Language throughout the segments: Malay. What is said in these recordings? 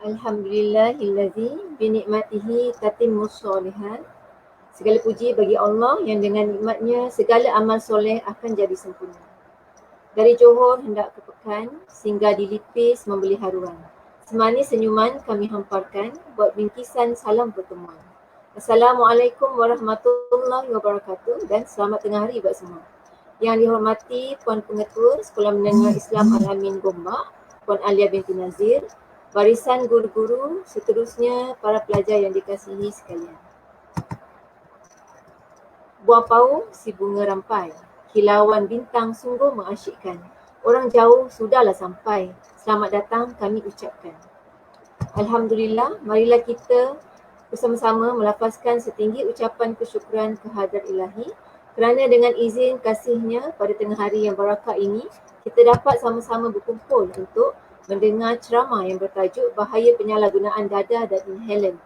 Alhamdulillahillazi binikmatihi tatimmus sholihat. Segala puji bagi Allah yang dengan nikmatnya segala amal soleh akan jadi sempurna. Dari Johor hendak ke Pekan, singgah di Lipis membeli haruan. Semanis senyuman kami hamparkan buat bingkisan salam pertemuan. Assalamualaikum warahmatullahi wabarakatuh dan selamat tengah hari buat semua. Yang dihormati Puan Pengetua Sekolah Menengah Islam Al-Amin Gombak, Puan Alia binti Nazir, barisan guru-guru, seterusnya para pelajar yang dikasihi sekalian. Buah paung si bunga rampai, kilauan bintang sungguh mengasyikkan. Orang jauh sudahlah sampai, selamat datang kami ucapkan. Alhamdulillah, marilah kita bersama-sama melafazkan setinggi ucapan kesyukuran kehadrat ilahi kerana dengan izin kasihnya pada tengah hari yang barakah ini, kita dapat sama-sama berkumpul untuk mendengar ceramah yang bertajuk bahaya penyalahgunaan dadah dan inhalan.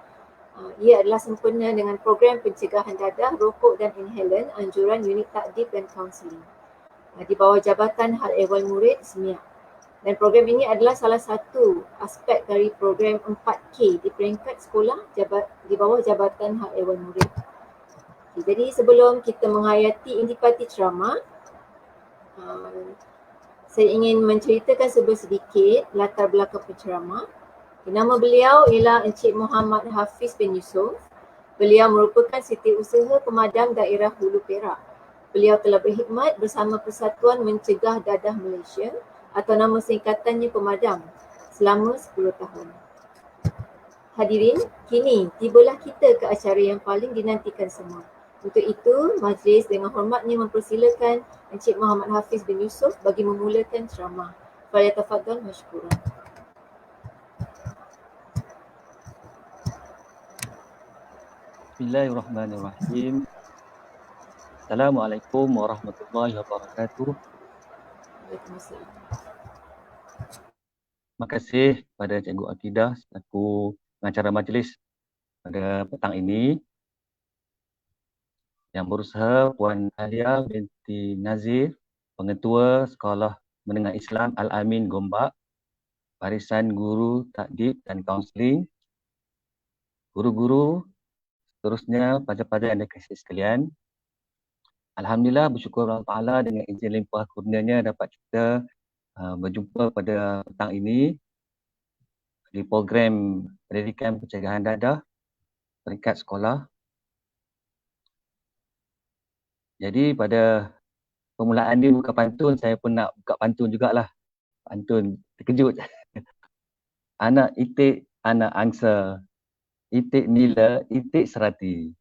Ia adalah sempena dengan program pencegahan dadah, rokok dan inhalan anjuran unit takdib dan kaunseling di bawah Jabatan Hal Ehwal Murid SMIAK. Dan program ini adalah salah satu aspek dari program 4K di peringkat sekolah di bawah Jabatan Hal Ehwal Murid. Jadi sebelum kita menghayati intipati ceramah, saya ingin menceritakan sedikit latar belakang penceramah. Nama beliau ialah Encik Muhammad Hafiz bin Yusof. Beliau merupakan setiausaha pemadam daerah Hulu Perak. Beliau telah berkhidmat bersama Persatuan Mencegah Dadah Malaysia atau nama singkatannya Pemadam selama 10 tahun. Hadirin, kini tibalah kita ke acara yang paling dinantikan semua. Untuk itu, majlis dengan hormatnya mempersilakan Encik Muhammad Hafiz bin Yusof bagi memulakan ceramah. Falyatafaddal mashkuran. Bismillahirrahmanirrahim. Assalamualaikum warahmatullahi wabarakatuh. Waalaikumsalam. Terima kasih kepada Cikgu Akidah selaku pengacara majlis pada petang ini. Yang berusaha Puan Alia binti Nazir, Pengetua Sekolah Menengah Islam Al-Amin Gombak, barisan guru takdib dan kaunseling, guru-guru, seterusnya pelajar-pelajar yang dikasihi sekalian. Alhamdulillah, bersyukur Allah Ta'ala dengan izin limpah kurnianya dapat kita berjumpa pada petang ini di program pendidikan pencegahan dadah peringkat sekolah. Jadi pada permulaan ni buka pantun, saya pun nak buka pantun jugalah. Pantun terkejut. Anak itik, anak angsa, itik nila, itik serati.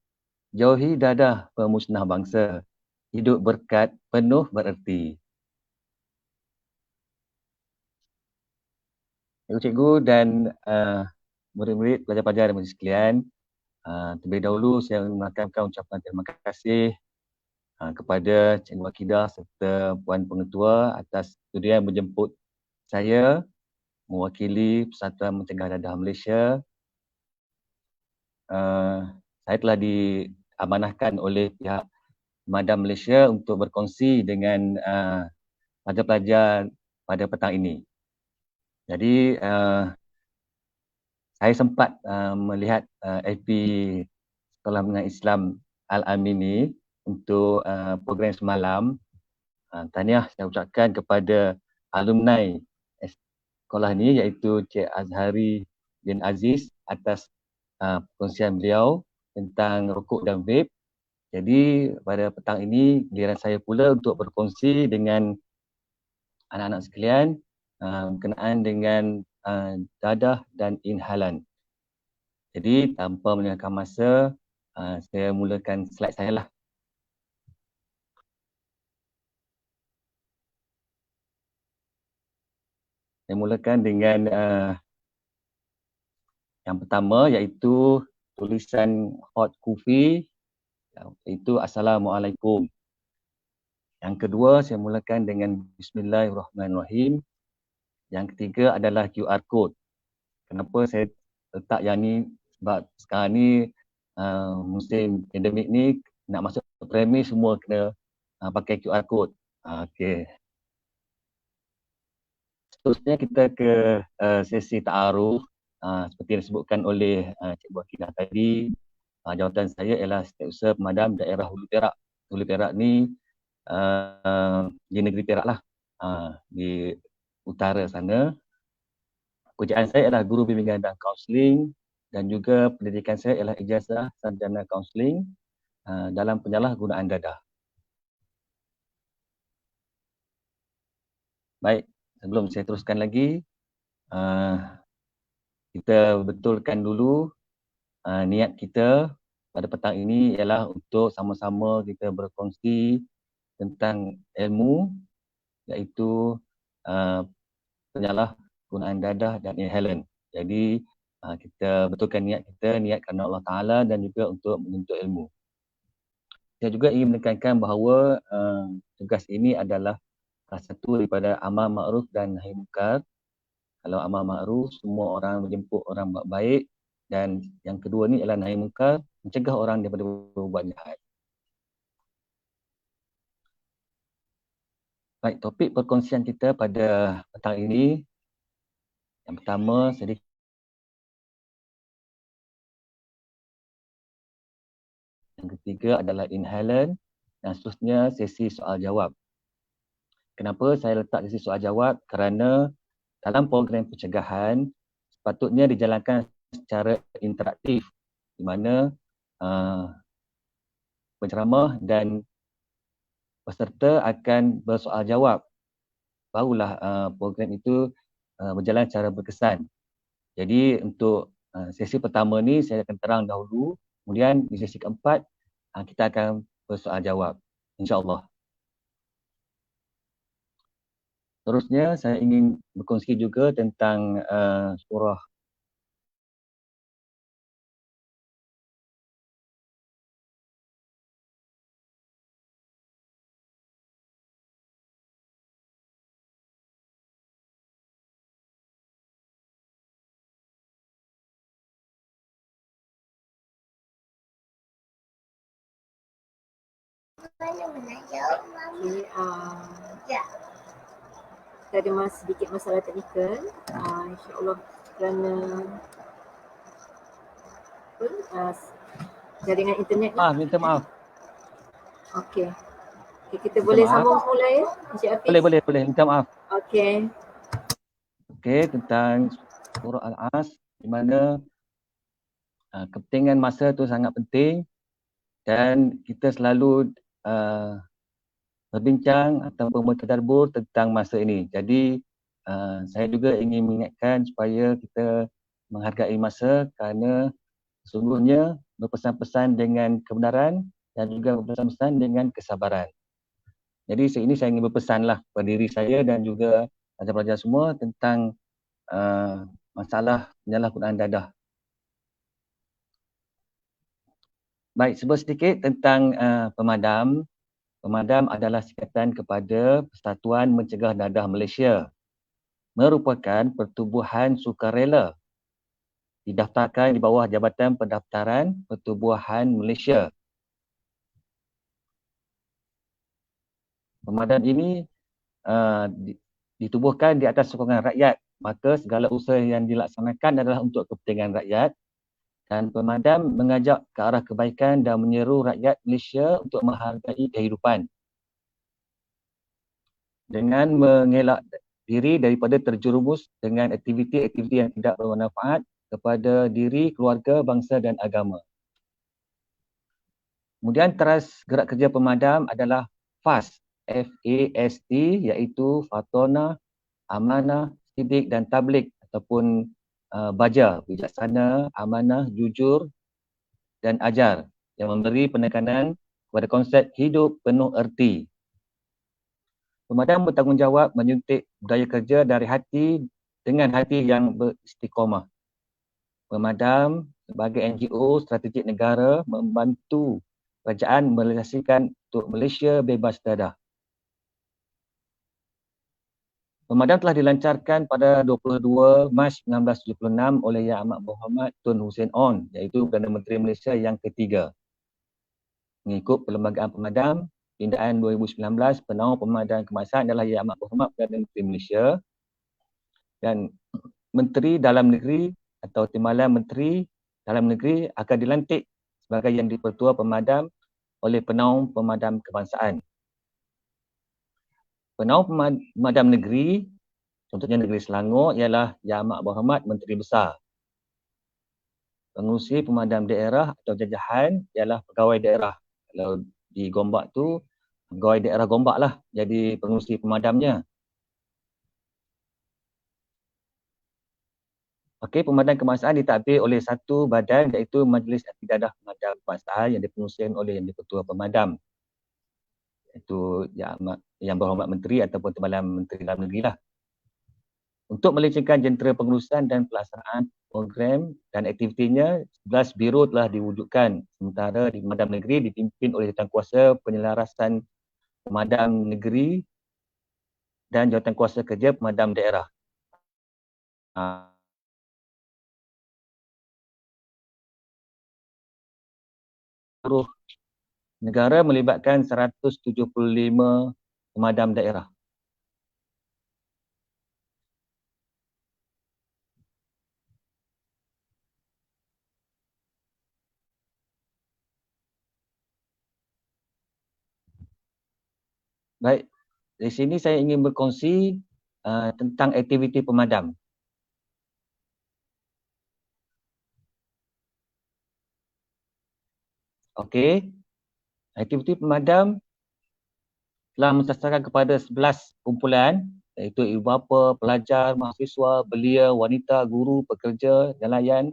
Jauhi dadah pemusnah bangsa, hidup berkat penuh bererti. Cikgu dan murid-murid, pelajar-pelajar dan majlis sekalian, terlebih dahulu saya mengucapkan ucapan terima kasih kepada Cikgu Akidah serta Puan Pengetua atas sudian menjemput saya mewakili Persatuan Mencegah Dadah Malaysia. Saya telah diamanahkan oleh pihak Pemadam Malaysia untuk berkongsi dengan pelajar-pelajar pada petang ini. Jadi saya sempat melihat FB Sekolah Menengah Islam Al-Amin ini untuk program semalam. Tahniah saya ucapkan kepada alumni sekolah ini iaitu Cik Azhari bin Aziz atas perkongsian beliau tentang rokok dan vape. Jadi pada petang ini giliran saya pula untuk berkongsi dengan anak-anak sekalian berkenaan dengan dadah dan inhalan. Jadi tanpa melengahkan masa, saya mulakan slide saya lah. Saya mulakan dengan yang pertama iaitu tulisan hot coffee, iaitu Assalamualaikum. Yang kedua saya mulakan dengan Bismillahirrahmanirrahim. Yang ketiga adalah QR code. Kenapa saya letak yang ni? Sebab sekarang ni musim pandemik ni nak masuk premis semua kena pakai QR code. Okey. Seterusnya kita ke sesi ta'aruf. Seperti yang disebutkan oleh Cikgu Akidah tadi, jawatan saya ialah Setiausaha Pemadam Daerah Hulu Perak. Hulu Perak ni di negeri Perak lah, di utara sana. Pekerjaan saya adalah guru bimbingan dan kaunseling, dan juga pendidikan saya ialah ijazah sarjana kaunseling dalam penyalahgunaan dadah. Baik, sebelum saya teruskan lagi, kita betulkan dulu niat kita pada petang ini ialah untuk sama-sama kita berkongsi tentang ilmu, iaitu penyalahgunaan dadah dan inhalant. Jadi kita betulkan niat kita, niat kerana Allah Ta'ala dan juga untuk menuntut ilmu. Saya juga ingin menekankan bahawa tugas ini adalah salah satu daripada amal ma'ruf dan nahi munkar. Kalau amal ma'ruf, semua orang menjemput orang buat baik, dan yang kedua ni ialah nahi munkar, mencegah orang daripada berbuat jahat. Baik, topik perkongsian kita pada petang ini, yang pertama sedikit yang ketiga adalah inhalant, dan seterusnya sesi soal jawab. Kenapa saya letak sesi soal jawab? Kerana dalam program pencegahan sepatutnya dijalankan secara interaktif, di mana penceramah dan peserta akan bersoal jawab. Barulah program itu berjalan secara berkesan. Jadi untuk sesi pertama ni saya akan terang dahulu, kemudian di sesi keempat kita akan bersoal jawab, insya-Allah. Terusnya saya ingin berkongsi juga tentang surah Okay, kita ada sedikit masalah teknikal, insya-Allah, kerana jaringan internet ni. minta maaf. Okey. Kita boleh sambung semula ya, Encik Hafiz? Boleh, minta maaf. Okey. Okey, tentang surah Al-As, di mana kepentingan masa tu sangat penting, dan kita selalu berbincang ataupun bertadabur tentang masa ini. Jadi saya juga ingin mengingatkan supaya kita menghargai masa, kerana sesungguhnya berpesan-pesan dengan kebenaran dan juga berpesan-pesan dengan kesabaran. Jadi ini saya ingin berpesanlah kepada diri saya dan juga pelajar-pelajar semua tentang masalah penyalahgunaan dadah. Baik, sebut sedikit tentang pemadam. Pemadam adalah singkatan kepada Persatuan Mencegah Dadah Malaysia. Merupakan pertubuhan sukarela didaftarkan di bawah Jabatan Pendaftaran Pertubuhan Malaysia. Pemadam ini ditubuhkan di atas sokongan rakyat, maka segala usaha yang dilaksanakan adalah untuk kepentingan rakyat, dan pemadam mengajak ke arah kebaikan dan menyeru rakyat Malaysia untuk menghargai kehidupan dengan mengelak diri daripada terjerumus dengan aktiviti-aktiviti yang tidak bermanfaat kepada diri, keluarga, bangsa dan agama. Kemudian teras gerak kerja pemadam adalah FAST, F-A-S-T, iaitu Fatona, Amanah, Sidik dan Tablik, ataupun baja, bijaksana, amanah, jujur dan ajar, yang memberi penekanan kepada konsep hidup penuh erti. Pemadam bertanggungjawab menyuntik budaya kerja dari hati dengan hati yang beristiqamah. Pemadam sebagai NGO strategik negara membantu kerajaan merealisasikan untuk Malaysia bebas dadah. Pemadam telah dilancarkan pada 22 Mac 1976 oleh Yang Amat Berhormat Tun Hussein On, iaitu Perdana Menteri Malaysia yang ketiga. Mengikut Perlembagaan Pemadam, Pindaan 2019, Penawar Pemadam Kebangsaan adalah Yang Amat Berhormat Perdana Menteri Malaysia. dan Menteri Dalam Negeri atau Timbalan Menteri Dalam Negeri akan dilantik sebagai Yang di-Pertua Pemadam oleh Penaung Pemadam Kebangsaan. Penaung Pemadam Negeri, contohnya Negeri Selangor, ialah Yang Amat Berhormat Menteri Besar. Pengerusi Pemadam Daerah atau jajahan ialah Pegawai Daerah. Kalau di Gombak tu, Pegawai Daerah Gombak lah jadi pengerusi pemadamnya. Okey, pemadam kebangsaan ditadbir oleh satu badan iaitu Majlis Istidadah Pemadam Kebangsaan yang dipengerusikan oleh Yang di-Pertua Pemadam. Iaitu Yang Berhormat Menteri ataupun Timbalan Menteri Dalam Negeri lah. Untuk melecehkan jentera pengurusan dan pelaksanaan program dan aktivitinya, 11 biro telah diwujudkan. Sementara di Pemadam Negeri dipimpin oleh Jawatankuasa Penyelarasan Pemadam Negeri dan Jawatankuasa Kerja Pemadam Daerah. Seluruh negara melibatkan 175 pemadam daerah. Baik, di sini saya ingin berkongsi tentang aktiviti pemadam. Okey, aktiviti pemadam telah mensasarkan kepada 11 kumpulan iaitu ibu bapa, pelajar, mahasiswa, belia, wanita, guru, pekerja, nelayan,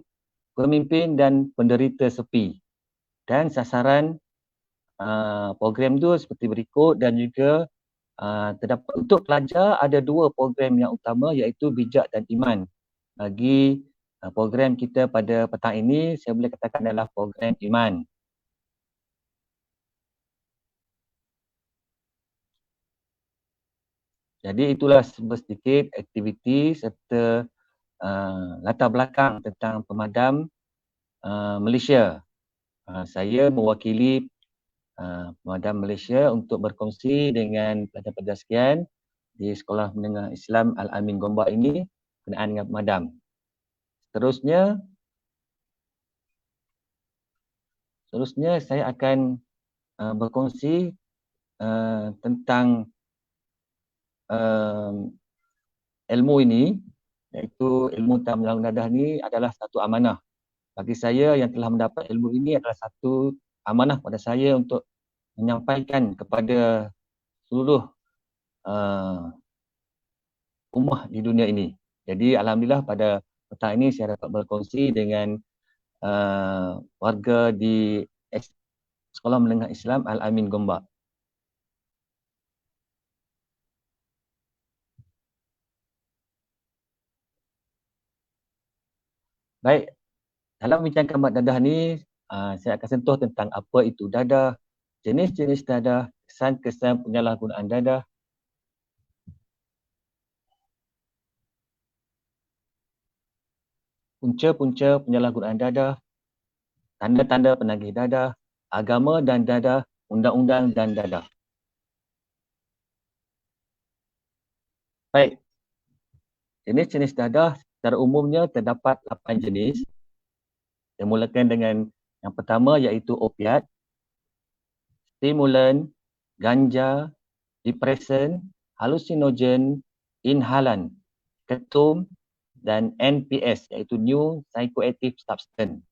pemimpin dan penderita sepi. Dan sasaran program itu seperti berikut dan juga terdapat untuk pelajar ada dua program yang utama iaitu bijak dan iman. Bagi program kita pada petang ini saya boleh katakan adalah program iman. Jadi itulah sedikit aktiviti serta latar belakang tentang pemadam Malaysia. Saya mewakili pemadam Malaysia untuk berkongsi dengan pelajar-pelajar sekalian di Sekolah Menengah Islam Al-Amin Gombak ini berkenaan dengan pemadam. Seterusnya saya akan berkongsi tentang ilmu ini, iaitu ilmu tentang menyalurkan dadah ini adalah satu amanah. Bagi saya yang telah mendapat ilmu ini adalah satu amanah pada saya untuk menyampaikan kepada seluruh ummah di dunia ini. Jadi alhamdulillah pada petang ini saya dapat berkongsi dengan warga di Sekolah Menengah Islam Al-Amin Gombak. Baik, dalam bincangkan bab dadah ni, saya akan sentuh tentang apa itu dadah, jenis-jenis dadah, kesan-kesan penyalahgunaan dadah, punca-punca penyalahgunaan dadah, tanda-tanda penagih dadah, agama dan dadah, undang-undang dan dadah. Baik, jenis-jenis dadah secara umumnya terdapat 8 jenis. Saya mulakan dengan yang pertama iaitu opiat, stimulan, ganja, depresan, halusinogen, inhalan, ketum dan NPS iaitu New Psychoactive Substance.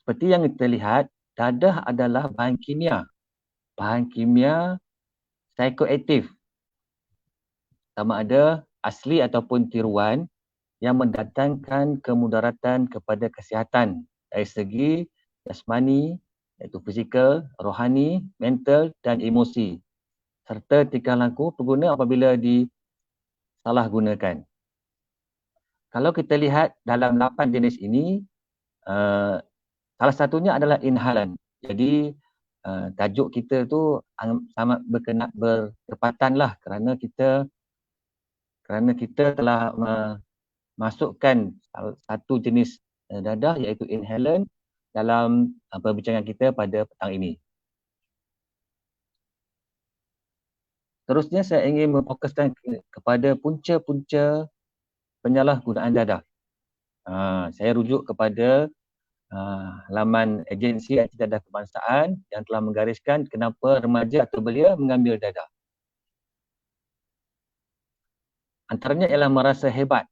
Seperti yang kita lihat, dadah adalah bahan kimia. Bahan kimia psychoactive. Sama ada asli ataupun tiruan yang mendatangkan kemudaratan kepada kesihatan dari segi jasmani, iaitu fizikal, rohani, mental dan emosi. Serta tingkah laku pengguna apabila disalahgunakan. Kalau kita lihat dalam 8 jenis ini, salah satunya adalah inhalan. Jadi tajuk kita tu sangat bertepatan lah kerana kita telah masukkan satu jenis dadah iaitu inhalan dalam perbincangan kita pada petang ini. Terusnya saya ingin memfokuskan kepada punca-punca penyalahgunaan dadah. Saya rujuk kepada laman agensi anti dadah kebangsaan yang telah menggariskan kenapa remaja atau belia mengambil dadah. Antaranya ialah merasa hebat,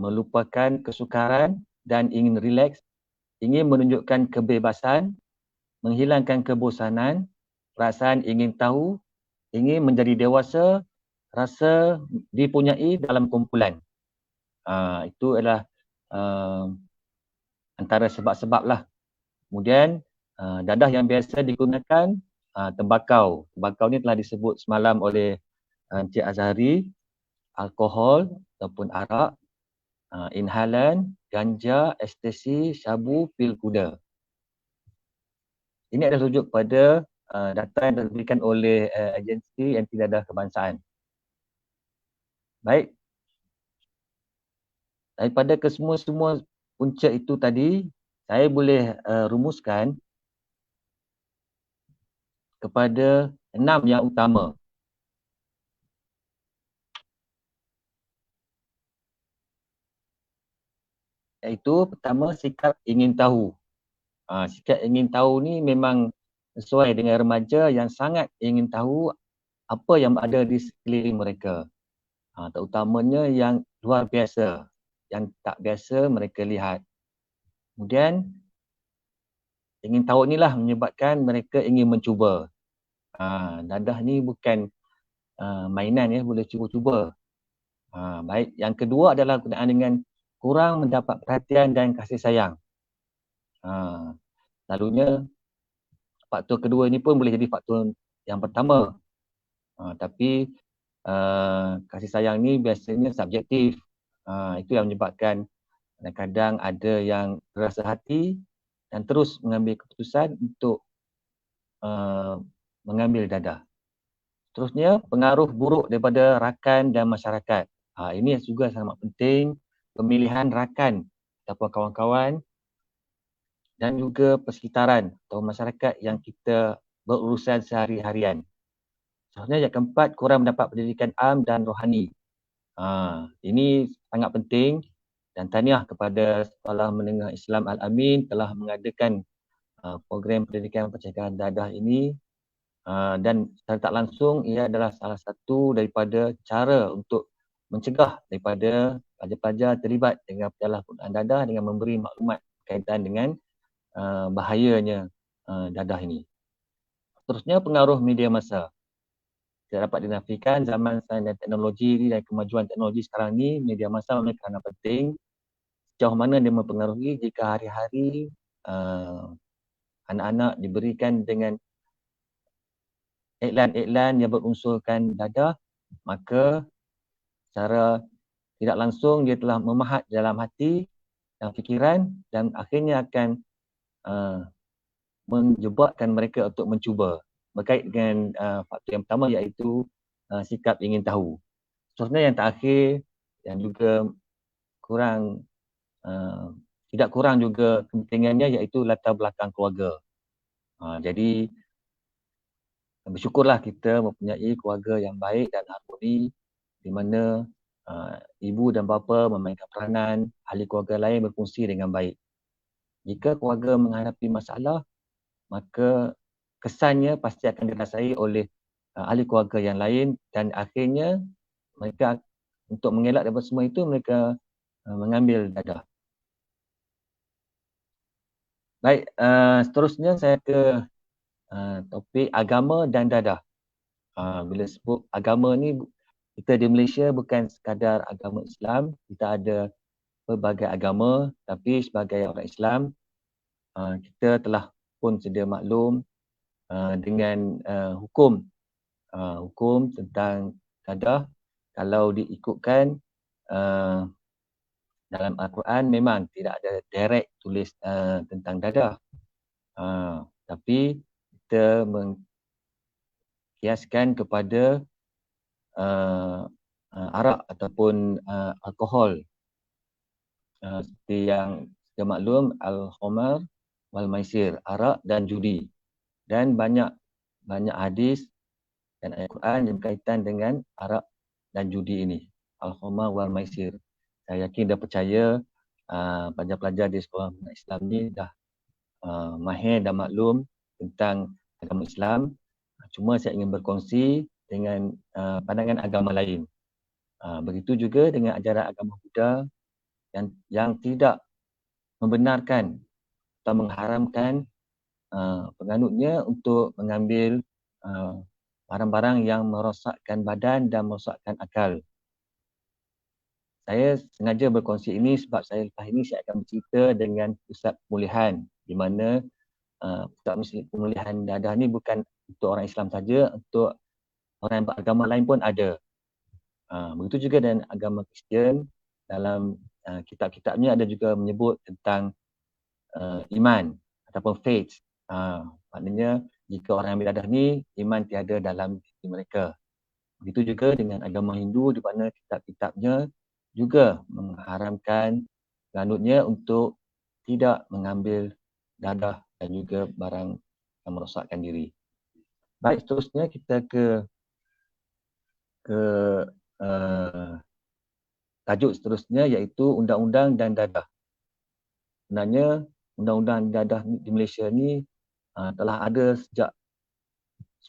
melupakan kesukaran dan ingin rileks, ingin menunjukkan kebebasan, menghilangkan kebosanan, perasaan ingin tahu, ingin menjadi dewasa, rasa dipunyai dalam kumpulan. Itu adalah antara sebab-sebab lah. Kemudian dadah yang biasa digunakan tembakau. Tembakau ni telah disebut semalam oleh Encik Azhari, alkohol ataupun arak, inhalan, ganja, ekstasi, syabu, pil kuda. Ini adalah rujuk pada data yang diberikan oleh agensi anti dadah kebangsaan. Baik. Daripada kesemua-semua punca itu tadi, saya boleh rumuskan kepada 6 yang utama. Iaitu pertama, sikap ingin tahu. Sikap ingin tahu ni memang sesuai dengan remaja yang sangat ingin tahu apa yang ada di sekeliling mereka. Terutamanya yang luar biasa, yang tak biasa mereka lihat. Kemudian, ingin tahu inilah menyebabkan mereka ingin mencuba. Dadah ni bukan mainan ya, boleh cuba-cuba. Baik, yang kedua adalah berkenaan dengan kurang mendapat perhatian dan kasih sayang. Lalunya, faktor kedua ini pun boleh jadi faktor yang pertama. Tapi kasih sayang ni biasanya subjektif. Itu yang menyebabkan kadang-kadang ada yang rasa hati dan terus mengambil keputusan untuk mengambil dadah. Seterusnya, pengaruh buruk daripada rakan dan masyarakat. Ini juga sangat penting, pemilihan rakan ataupun kawan-kawan dan juga persekitaran atau masyarakat yang kita berurusan sehari-harian. Seterusnya, yang keempat, kurang mendapat pendidikan am dan rohani. Ini sangat penting dan tahniah kepada Sekolah Menengah Islam Al-Amin telah mengadakan program pendidikan pencegahan dadah ini. Dan secara tak langsung ia adalah salah satu daripada cara untuk mencegah daripada pelajar-pelajar terlibat dengan penyalahgunaan dadah dengan memberi maklumat berkaitan dengan bahayanya dadah ini. Seterusnya, pengaruh media massa. Tidak dapat dinafikan zaman sains dan teknologi dan kemajuan teknologi sekarang ni, media massa memang sangat penting. Sejauh mana dia mempengaruhi jika hari-hari anak-anak diberikan dengan iklan-iklan yang berunsurkan dadah, maka secara tidak langsung dia telah memahat dalam hati dan fikiran dan akhirnya akan menjebakkan mereka untuk mencuba. Berkait dengan faktor yang pertama iaitu sikap ingin tahu. Seterusnya yang terakhir yang juga tidak kurang juga kepentingannya iaitu latar belakang keluarga. Jadi bersyukurlah kita mempunyai keluarga yang baik dan harmoni di mana ibu dan bapa memainkan peranan, ahli keluarga lain berfungsi dengan baik. Jika keluarga menghadapi masalah, maka kesannya pasti akan dirasai oleh ahli keluarga yang lain dan akhirnya mereka untuk mengelak daripada semua itu mereka mengambil dadah. Baik, seterusnya saya ke topik agama dan dadah. Bila sebut agama ni, kita di Malaysia bukan sekadar agama Islam, kita ada pelbagai agama, tapi sebagai orang Islam, kita telah pun sedia maklum dengan hukum tentang dadah. Kalau diikutkan dalam Al-Quran memang tidak ada direct tulis tentang dadah. Tapi kita mengkiaskan kepada arak ataupun alkohol. Seperti yang kita maklum, al-khamar wal maisir, arak dan judi. Dan banyak hadis dan ayat Quran yang berkaitan dengan arak dan judi ini. al-khamar wal maisir. Saya yakin dan percaya pelajar-pelajar di sekolah Islam ni dah mahir dan maklum tentang agama Islam. Cuma saya ingin berkongsi dengan pandangan agama lain. Begitu juga dengan ajaran agama Buddha yang tidak membenarkan atau mengharamkan penganutnya untuk mengambil barang-barang yang merosakkan badan dan merosakkan akal. Saya sengaja berkongsi ini sebab saya lepas ini saya akan bercerita dengan pusat pemulihan di mana pusat pemulihan dadah ni bukan untuk orang Islam saja, untuk orang yang beragama lain pun ada. Begitu juga dengan agama Kristian, dalam kitab-kitabnya ada juga menyebut tentang iman ataupun faith. Maknanya jika orang yang berdadah ni iman tiada dalam diri mereka. Begitu juga dengan agama Hindu di mana kitab-kitabnya juga mengharamkan penganutnya untuk tidak mengambil dadah dan juga barang yang merosakkan diri. Baik, seterusnya kita ke tajuk seterusnya iaitu undang-undang dan dadah. Sebenarnya undang-undang dadah di Malaysia ni telah ada sejak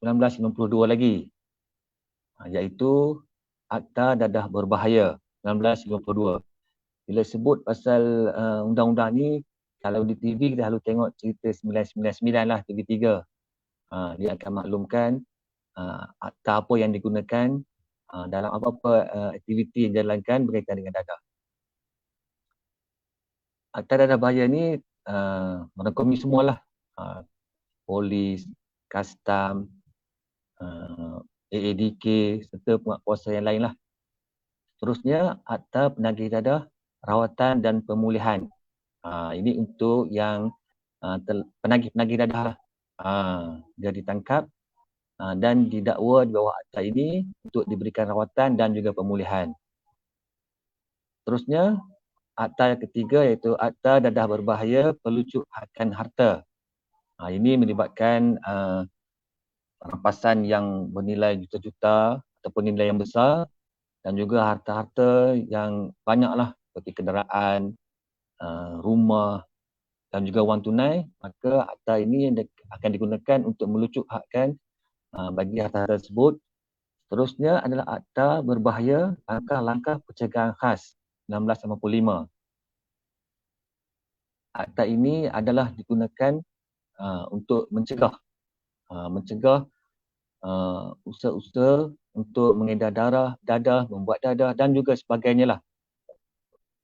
1992 lagi, iaitu Akta Dadah Berbahaya 1992. Bila sebut pasal undang-undang ni, kalau di TV kita selalu tengok cerita 999 lah, TV3. Dia akan maklumkan akta apa yang digunakan dalam apa-apa aktiviti yang dijalankan berkaitan dengan dadah. Akta Dadah Bahaya ni merangkumi semualah. Polis, kastam, AADK serta penguatkuasa yang lain lah. Seterusnya, Akta Penagih Dadah, Rawatan dan Pemulihan. Ini untuk yang penagih-penagih dadah lah. Dia ditangkap dan didakwa di bawah akta ini untuk diberikan rawatan dan juga pemulihan. Seterusnya, akta yang ketiga iaitu Akta Dadah Berbahaya Pelucuhakan Harta. Ini melibatkan rampasan yang bernilai juta-juta ataupun nilai yang besar dan juga harta-harta yang banyaklah seperti kenderaan, rumah dan juga wang tunai. Maka akta ini akan digunakan untuk melucuhkan bagi harta tersebut. Seterusnya adalah Akta Berbahaya Langkah-Langkah Pencegahan Khas 1985. Akta ini adalah digunakan untuk mencegah usaha-usaha untuk mengedar dadah, membuat dadah dan juga sebagainya lah.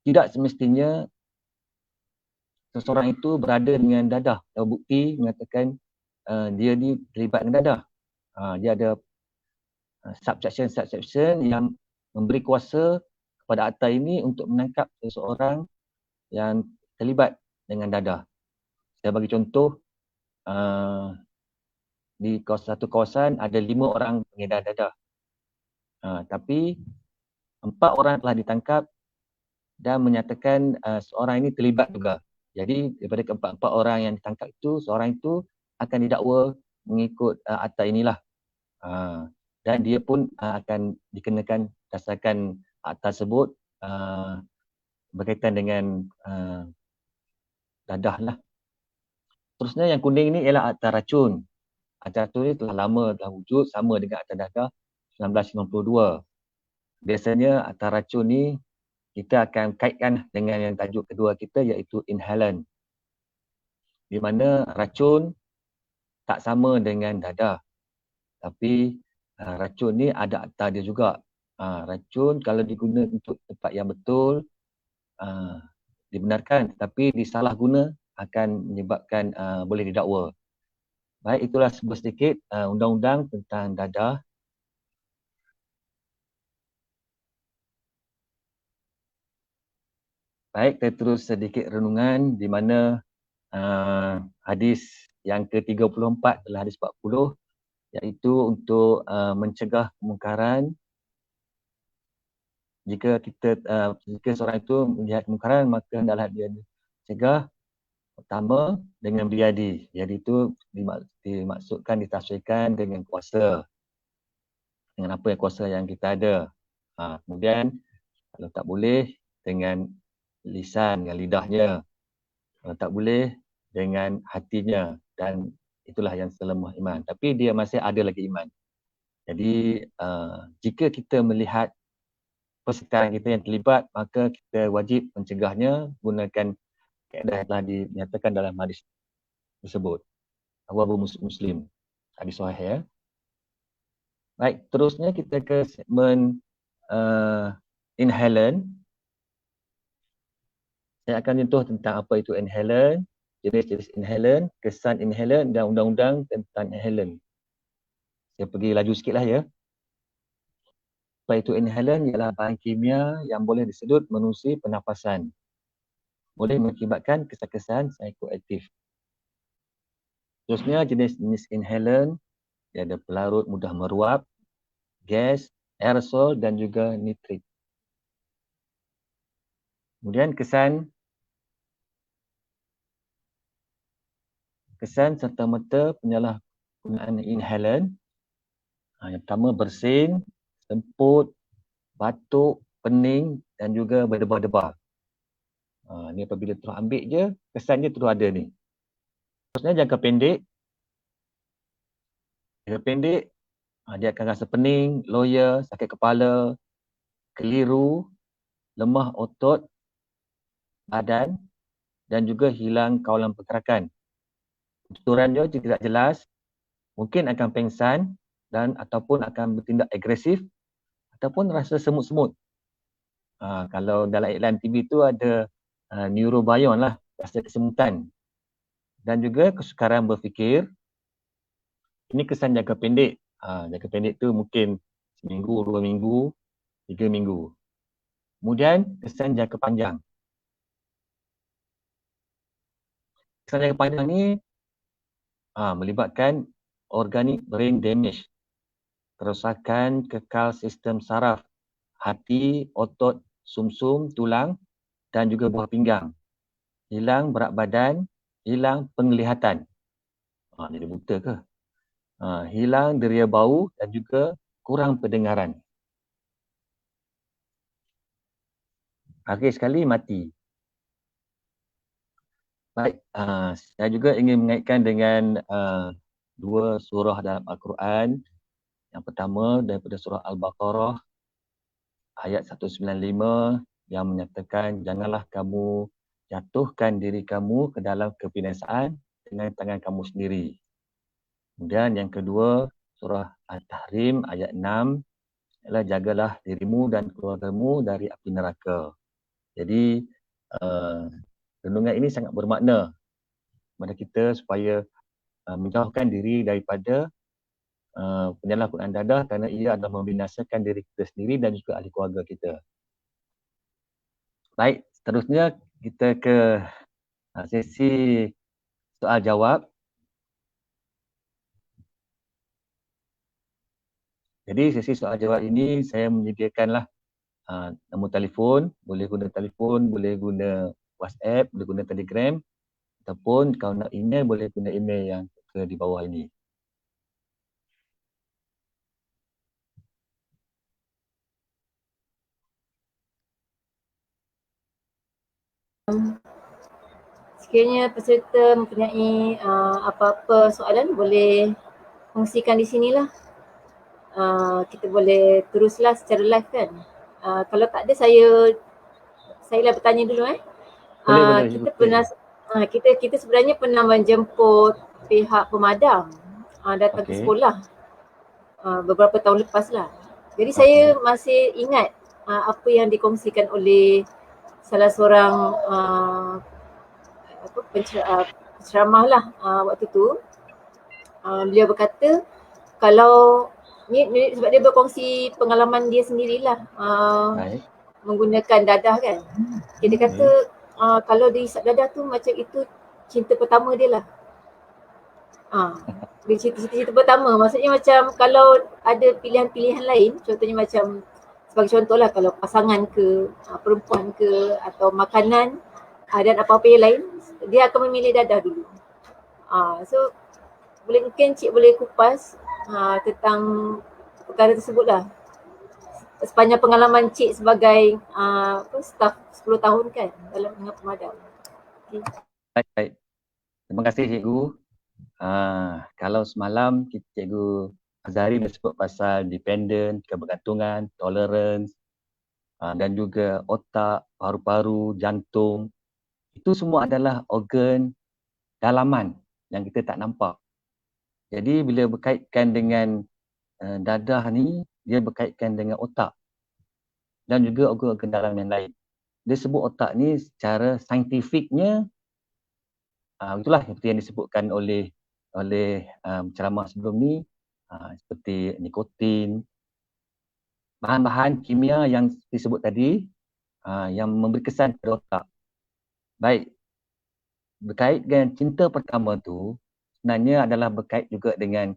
Tidak semestinya seseorang itu berada dengan dadah. Kalau bukti mengatakan dia ni terlibat dengan dadah. Dia ada subsection yang memberi kuasa kepada akta ini untuk menangkap seseorang yang terlibat dengan dadah. Saya bagi contoh, di satu kawasan ada 5 orang pengedar dadah. Tapi 4 orang telah ditangkap dan menyatakan seorang ini terlibat juga. Jadi daripada keempat-empat orang yang ditangkap itu, seorang itu akan didakwa mengikut akta inilah. Dan dia pun akan dikenakan berdasarkan akta tersebut berkaitan dengan dadah lah. Terusnya yang kuning ni ialah akta racun. Akta racun ni telah lama telah wujud sama dengan akta dadah 1992. Biasanya akta racun ni kita akan kaitkan dengan yang tajuk kedua kita iaitu inhalant. Di mana racun tak sama dengan dadah. Tapi racun ni ada akta dia juga. Racun kalau digunakan untuk tempat yang betul dibenarkan, tetapi disalahguna akan menyebabkan boleh didakwa. Baik, itulah sedikit undang-undang tentang dadah. Baik, kita terus sedikit renungan di mana hadis yang ke-34 adalah hadis 40, iaitu untuk mencegah kemungkaran. Jika seorang itu melihat kemungkaran, maka hendaklah dia cegah. Pertama, dengan biadi. Biadi itu dimaksudkan, ditafsirkan dengan kuasa. Dengan apa yang kuasa yang kita ada. Kemudian Kalau tak boleh, dengan lisan, dengan lidahnya. Kalau tak boleh, dengan hatinya. Dan itulah yang selemah iman. Tapi dia masih ada lagi iman. Jadi jika kita melihat persekitaran kita yang terlibat, maka kita wajib mencegahnya gunakan kaedah yang telah dinyatakan dalam hadis tersebut. Rawahu Muslim. Hadis sahih ya. Baik, terusnya kita ke segmen inhalant. Saya akan sentuh tentang apa itu inhalant, jenis-jenis inhalant, kesan inhalant dan undang-undang tentang inhalant. Saya pergi laju sikitlah ya. Apa itu inhalant? Ialah bahan kimia yang boleh disedut menerusi pernafasan. Boleh mengakibatkan kesan-kesan psikoaktif. Terusnya jenis-jenis inhalant, dia ada pelarut mudah meruap, gas, aerosol dan juga nitrit. Kemudian kesan serta-merta penyalahgunaan inhalant. Yang pertama bersin, semput, batuk, pening dan juga berdebar-debar. Ni apabila terus ambil je, kesan dia terus ada ni. Terusnya jangka pendek. Jangka pendek, dia akan rasa pening, loya, sakit kepala, keliru, lemah otot, badan dan juga hilang kawalan pergerakan. Tuturan dia tidak jelas, mungkin akan pengsan dan ataupun akan bertindak agresif ataupun rasa semut-semut. Kalau dalam iklan TV tu ada neurobion lah, rasa kesemutan. Dan juga kesukaran berfikir. Ini kesan jangka pendek. Jangka pendek tu mungkin seminggu, 2 minggu, 3 minggu. Kemudian kesan jangka panjang. Kesan jangka panjang ni melibatkan organic brain damage, kerosakan kekal sistem saraf, hati, otot, sumsum, tulang dan juga buah pinggang. Hilang berat badan, hilang penglihatan. Jadi buta ke? Hilang deria bau dan juga kurang pendengaran. Akhir sekali mati. Baik, saya juga ingin mengaitkan dengan dua surah dalam Al-Quran. Yang pertama daripada surah Al-Baqarah ayat 195 yang menyatakan janganlah kamu jatuhkan diri kamu ke dalam kebinasaan dengan tangan kamu sendiri. Kemudian yang kedua surah Al-Tahrim ayat 6 ialah jagalah dirimu dan keluargamu dari api neraka. Jadi renungan ini sangat bermakna kepada kita supaya menjauhkan diri daripada penyalahgunaan dadah kerana ia adalah membinasakan diri kita sendiri dan juga ahli keluarga kita. Baik, seterusnya kita ke sesi soal jawab. Jadi sesi soal jawab ini saya menyediakanlah nombor telefon, boleh guna telefon, boleh guna WhatsApp, boleh guna Telegram ataupun kalau nak email boleh guna email yang di bawah ini. Sekiranya peserta mempunyai apa-apa soalan boleh kongsikan di sinilah. Kita boleh teruslah secara live kan. Kalau tak ada saya lah bertanya dulu Boleh, kita pernah kita sebenarnya pernah menjemput pihak pemadam datang ke sekolah beberapa tahun lepas lah. Jadi saya masih ingat apa yang dikongsikan oleh salah seorang penceramah lah waktu tu. Beliau berkata kalau ni sebab dia berkongsi pengalaman dia sendirilah menggunakan dadah kan. Dia kata kalau dia isap dadah tu macam itu cinta pertama dia lah. Dia cinta pertama, maksudnya macam kalau ada pilihan-pilihan lain, contohnya macam sebagai contoh lah kalau pasangan ke, perempuan ke atau makanan dan apa-apa yang lain, dia akan memilih dadah dulu. So mungkin Cik boleh kupas tentang perkara tersebut lah. sepanjang pengalaman Cik sebagai staf 10 tahun kan dalam dengan pemadam. Okay. Baik, baik. Terima kasih cikgu. Kalau semalam cikgu Azhari dah sebut pasal dependent, kebergantungan, tolerance dan juga otak, paru-paru, jantung. Itu semua adalah organ dalaman yang kita tak nampak. Jadi bila berkaitkan dengan dadah ni, dia berkaitkan dengan otak dan juga organ-organ dalam yang lain. Dia sebut otak ni secara saintifiknya, itulah seperti yang disebutkan oleh ceramah sebelum ni, seperti nikotin, bahan-bahan kimia yang disebut tadi, yang memberi kesan pada otak. Baik, berkait dengan cinta pertama tu, sebenarnya adalah berkait juga dengan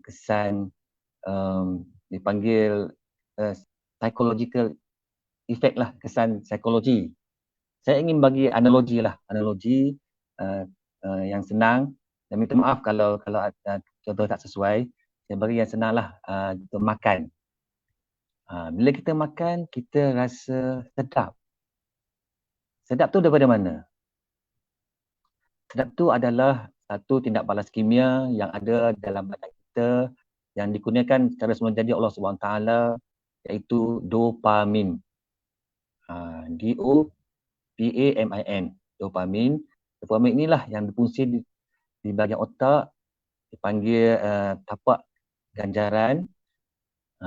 kesan dipanggil psychological effect lah, kesan psikologi. Saya ingin bagi analogi yang senang, dan minta maaf kalau contoh tak sesuai. Saya bagi yang senang lah, untuk makan. Bila kita makan, kita rasa sedap. Sedap tu daripada mana? Sedap tu adalah satu tindak balas kimia yang ada dalam badan kita yang dikurniakan secara semula jadi Allah SWT, iaitu dopamin. D-O-P-A-M-I-N, dopamin. Dopamin inilah yang berfungsi di bahagian otak, dipanggil tapak ganjaran,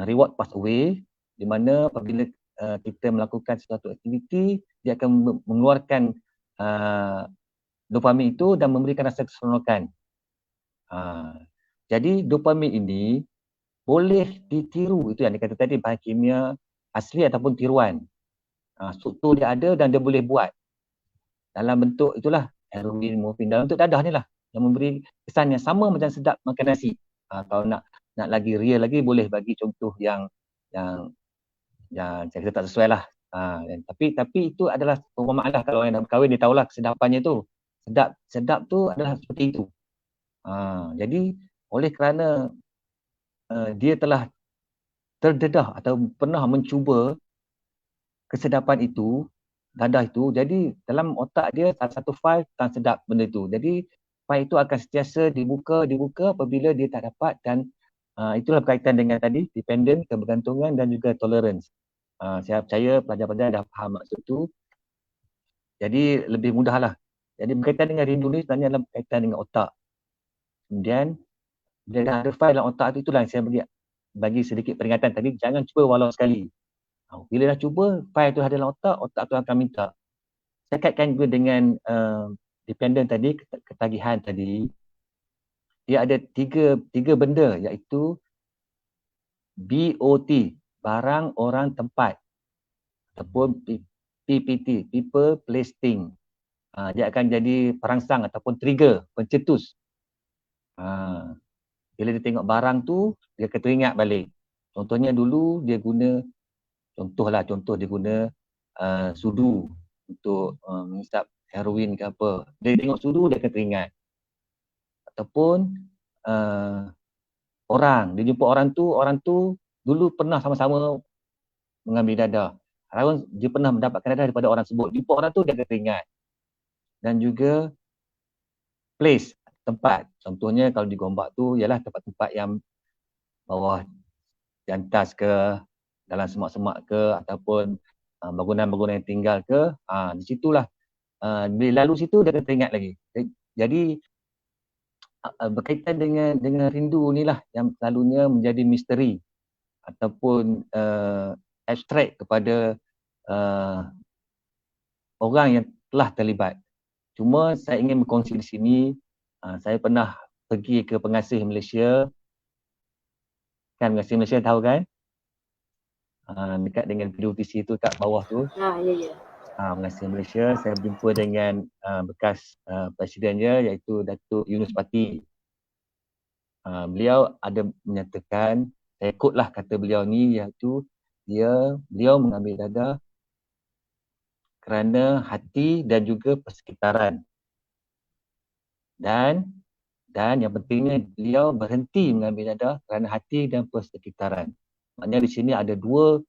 reward pathway, di mana apabila kita melakukan sesuatu aktiviti, dia akan mengeluarkan dopamin itu dan memberikan rasa keseronokan. Jadi dopamin ini boleh ditiru, itu yang dikata tadi, bahan kimia asli ataupun tiruan. Struktur dia ada dan dia boleh buat dalam bentuk itulah heroin, morfin, dalam bentuk dadah ni lah yang memberi kesan yang sama macam sedap makan nasi. Kalau nak lagi real lagi, boleh bagi contoh yang saya kata tak sesuai lah. Tapi itu adalah perumpamaan lah. Kalau orang dah berkahwin, dia tahulah kesedapannya tu. Sedap tu adalah seperti itu. Jadi oleh kerana dia telah terdedah atau pernah mencuba kesedapan itu, dadah itu, jadi dalam otak dia satu file tentang sedap benda itu. Jadi file itu akan sentiasa dibuka apabila dia tak dapat, dan itulah berkaitan dengan tadi dependent, kebergantungan dan juga tolerance. Saya percaya pelajar-pelajar dah faham maksud itu. Jadi lebih mudahlah. Jadi berkaitan dengan rindu ni sebenarnya adalah berkaitan dengan otak. Kemudian bila dah ada file dalam otak tu, itulah yang saya bagi sedikit peringatan tadi, jangan cuba walau sekali. Bila dah cuba, file tu ada dalam otak tu akan minta. Saya kaitkan juga dengan dependent tadi, ketagihan tadi. Dia ada tiga benda, iaitu BOT, barang, orang, tempat. Ataupun PPT, people, place, thing. Dia akan jadi perangsang ataupun trigger, pencetus. Bila dia tengok barang tu, dia akan teringat balik. Contohnya dulu dia guna, contoh dia guna sudu untuk menghisap heroin ke apa. Dia tengok sudu, dia akan teringat. Ataupun orang, dia jumpa orang tu dulu pernah sama-sama mengambil dadah. Dia pernah mendapatkan dadah daripada orang sebut. Jumpa orang tu, dia akan teringat. Dan juga place, tempat. Contohnya kalau di Gombak tu ialah tempat-tempat yang bawah jantas ke, dalam semak-semak ke, ataupun bangunan-bangunan yang tinggal ke, di situlah bila lalu situ dia akan teringat lagi. Jadi berkaitan dengan rindu inilah yang selalunya menjadi misteri ataupun abstrak kepada orang yang telah terlibat. Cuma saya ingin berkongsi di sini, saya pernah pergi ke pengasih Malaysia. Kan pengasih Malaysia tahu kan? Dekat dengan PWTC tu kat bawah tu. Ya. Pengasih Malaysia, saya berjumpa dengan bekas presidennya, iaitu Datuk Yunus Pati. Beliau ada menyatakan, saya ikutlah kata beliau ni, iaitu beliau mengambil dadah kerana hati dan juga persekitaran. Dan yang pentingnya, beliau berhenti mengambil dadah kerana hati dan persekitaran. Maknanya di sini ada dua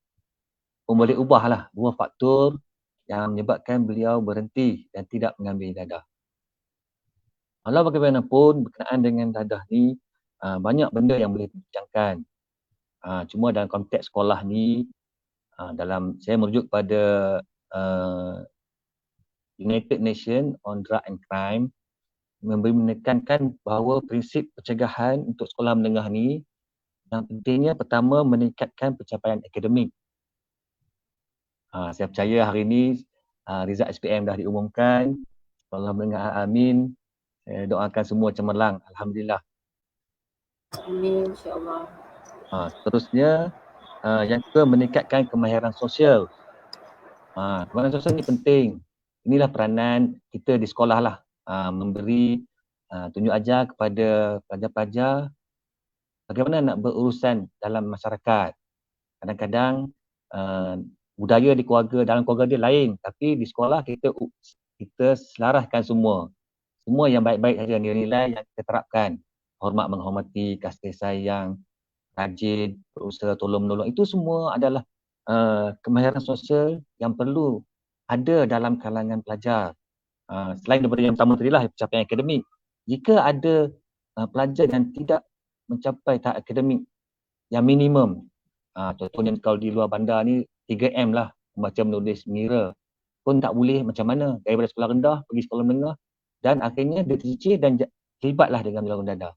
boleh ubahlah, dua faktor yang menyebabkan beliau berhenti dan tidak mengambil dadah. Walau bagaimanapun berkenaan dengan dadah ni banyak benda yang boleh dibincangkan. Cuma dalam konteks sekolah ni, dalam saya merujuk pada United Nations on Drug and Crime menekankan bahawa prinsip pencegahan untuk sekolah menengah ni yang pentingnya pertama meningkatkan pencapaian akademik. Saya percaya hari ini result SPM dah diumumkan. Sekolah menengah Al-Amin, saya doakan semua cemerlang. Alhamdulillah. Amin, insyaAllah. Seterusnya, yang kedua meningkatkan kemahiran sosial. Kemahiran sosial ni penting. Inilah peranan kita di sekolah lah. Memberi tunjuk ajar kepada pelajar-pelajar bagaimana nak berurusan dalam masyarakat. Kadang-kadang budaya di keluarga, dalam keluarga dia lain, tapi di sekolah kita selaraskan semua yang baik-baik saja, nilai-nilai yang kita terapkan, hormat menghormati, kasih sayang, rajin, berusaha tolong-menolong, itu semua adalah kemahiran sosial yang perlu ada dalam kalangan pelajar. Selain daripada yang pertama tadi lah, pencapaian akademik. Jika ada pelajar yang tidak mencapai tahap akademik yang minimum, contohnya kalau di luar bandar ni 3M lah, membaca, menulis, mengira, pun tak boleh, macam mana daripada sekolah rendah pergi sekolah menengah, dan akhirnya dia tercicir dan terlibatlah dengan golongan dadah.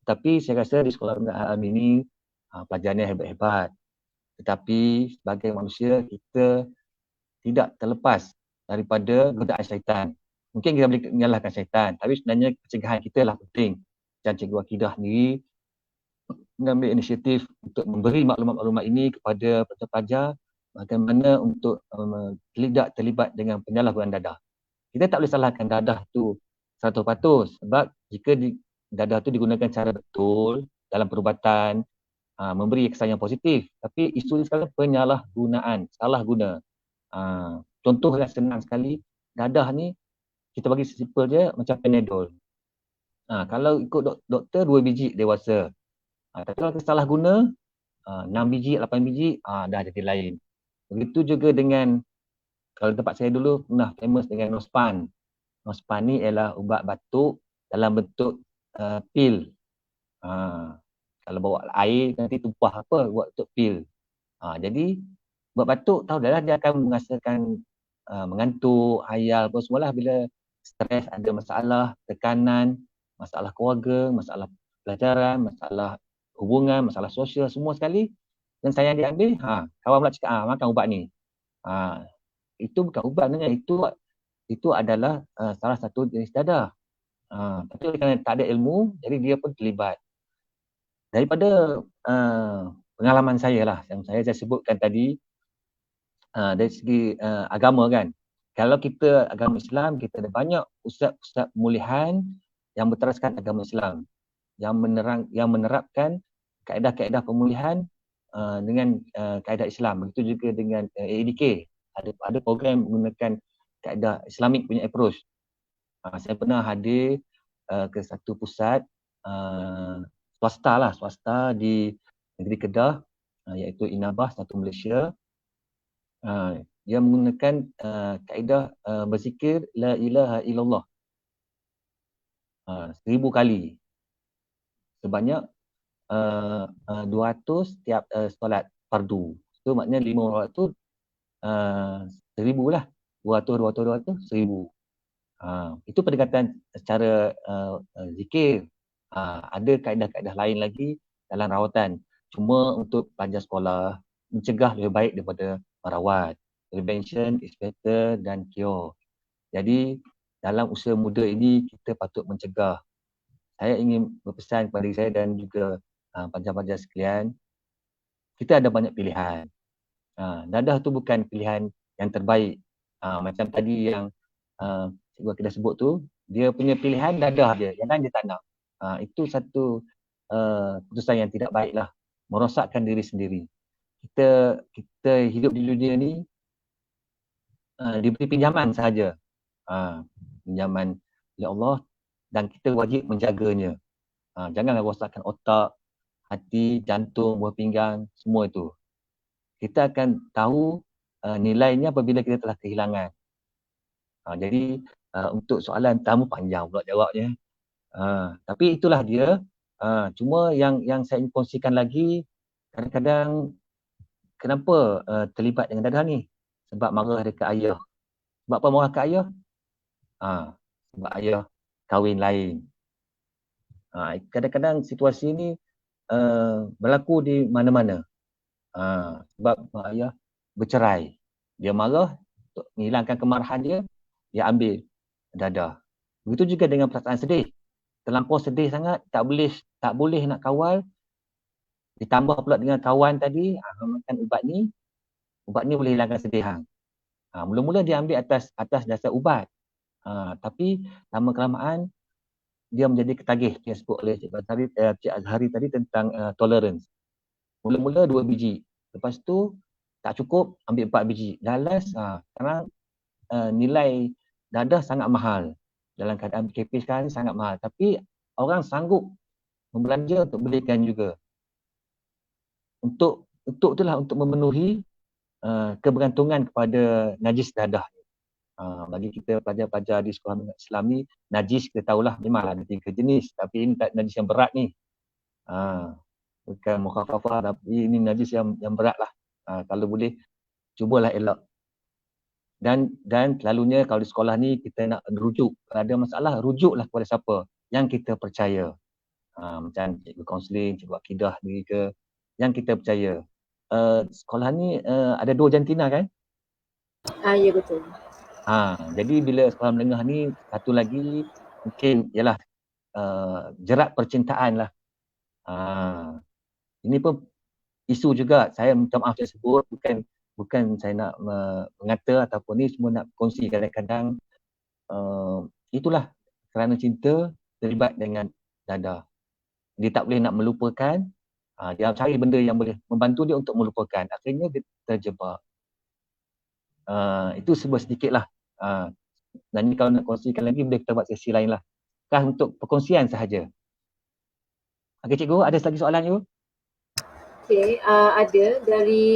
Tapi saya rasa di sekolah rendah ini pelajarnya hebat-hebat, tetapi sebagai manusia kita tidak terlepas daripada godaan syaitan. Mungkin kita boleh menyalahkan syaitan, tapi sebenarnya pencegahan kita lah penting. Dan Cikgu Akidah ni mengambil inisiatif untuk memberi maklumat-maklumat ini kepada pelajar-pelajar bagaimana untuk tidak terlibat dengan penyalahgunaan dadah. Kita tak boleh salahkan dadah tu 100%, sebab jika dadah tu digunakan secara betul dalam perubatan, memberi kesan yang positif. Tapi isu ni sekarang penyalahgunaan, salah guna. Contoh yang senang sekali, dadah ni kita bagi simple je macam Panadol. Kalau ikut doktor 2 biji dewasa. Tapi kalau kita salah guna 6 biji, 8 biji, dah jadi lain. Begitu juga dengan, kalau tempat saya dulu pernah famous dengan Nospan. Nospan ni ialah ubat batuk dalam bentuk pil. Kalau bawa air nanti tumpah apa buat bentuk pil. Jadi ubat batuk tahu dah dia akan menghasilkan mengantuk, hayal apa semualah bila stres, ada masalah tekanan, masalah keluarga, masalah pelajaran, masalah hubungan, masalah sosial, semua sekali. Dan saya yang diambil, kawan pula cakap, makan ubat ni. Itu bukan ubat sebenarnya, itu adalah salah satu jenis dadah. Tapi kerana tak ada ilmu, jadi dia pun terlibat. Daripada pengalaman saya lah, yang saya sebutkan tadi, dari segi agama kan, kalau kita agama Islam, kita ada banyak ustaz-ustaz pemulihan yang berteraskan agama Islam, yang menerapkan kaedah-kaedah pemulihan dengan kaedah Islam. Begitu juga dengan AEDK, ada program menggunakan kaedah Islamik punya approach. Saya pernah hadir ke satu pusat swasta di negeri Kedah, iaitu Inabah, satu Malaysia. Dia menggunakan kaedah berzikir la ilaha illallah 1000 kali sebanyak 200 setiap solat fardu. So maknanya 5 waktu 1000 lah. 200, 1000. Itu pendekatan secara zikir. Ada kaedah-kaedah lain lagi dalam rawatan. Cuma untuk pelajar sekolah, mencegah lebih baik daripada merawat. Prevention is better than cure. Jadi dalam usia muda ini kita patut mencegah. Saya ingin berpesan kepada diri saya dan juga pelajar-pelajar sekalian, kita ada banyak pilihan. Dadah tu bukan pilihan yang terbaik. Macam tadi yang Cikgu Akidah sebut tu, dia punya pilihan dadah dia, yang lain dia tak nak. Itu satu keputusan yang tidak baiklah, merosakkan diri sendiri. Kita hidup di dunia ni diberi pinjaman sahaja. Pinjaman oleh Allah dan kita wajib menjaganya. Janganlah rosakkan otak, hati, jantung, buah pinggang, semua itu. Kita akan tahu nilainya apabila kita telah kehilangan. Jadi untuk soalan tamu panjang pula jawabnya. Tapi itulah dia. Cuma yang saya ingin kongsikan lagi, kadang-kadang kenapa terlibat dengan dadah ni? Sebab marah dekat ayah. Sebab apa marah kat ayah? Sebab ayah kahwin lain. Kadang-kadang situasi ni berlaku di mana-mana. Sebab mak ayah bercerai. Dia marah, untuk menghilangkan kemarahan dia, dia ambil dadah. Begitu juga dengan perasaan sedih. Terlampau sedih sangat, tak boleh nak kawal. Ditambah pula dengan kawan tadi, makan ubat ni boleh hilangkan sedih hang. Mula-mula dia ambil atas dasar ubat. Tapi lama kelamaan dia menjadi ketagih yang sebut oleh Cik Azhari tadi tentang tolerance. Mula-mula 2 biji. Lepas tu tak cukup, ambil 4 biji. Dah last, sekarang nilai dadah sangat mahal. Dalam keadaan PKP sekarang ni sangat mahal. Tapi orang sanggup membelanja untuk belikan juga. Untuk itulah, untuk memenuhi kebergantungan kepada najis dadah. Bagi kita pelajar-pelajar di sekolah menengah Islam ni, najis kita tahulah memanglah ada 3 jenis. Tapi ini najis yang berat ni. Bukan mukhafafah, tapi ini najis yang berat lah. Kalau boleh, cubalah elak. Dan selalunya kalau di sekolah ni kita nak rujuk. Kalau ada masalah, rujuklah kepada siapa yang kita percaya. Macam cikgu kaunseling, cikgu akidah ni ke, yang kita percaya. Sekolah ni ada 2 jantina kan? Ya, betul. Jadi bila sekolah menengah ni, satu lagi mungkin ialah jerat percintaan lah. Ini pun isu juga. Saya minta maaf saya sebut, bukan saya nak mengata ataupun ni, semua nak kongsi. Kadang-kadang itulah kerana cinta terlibat dengan dadah. Dia tak boleh nak melupakan, dia cari benda yang boleh membantu dia untuk melupakan. Akhirnya dia terjebak. Itu sebuah sedikit lah. Dan ni kalau nak kongsikan lagi, boleh kita buat sesi lain lah. Kah untuk perkongsian sahaja. Okey cikgu, ada lagi soalan cikgu? Okey, ada dari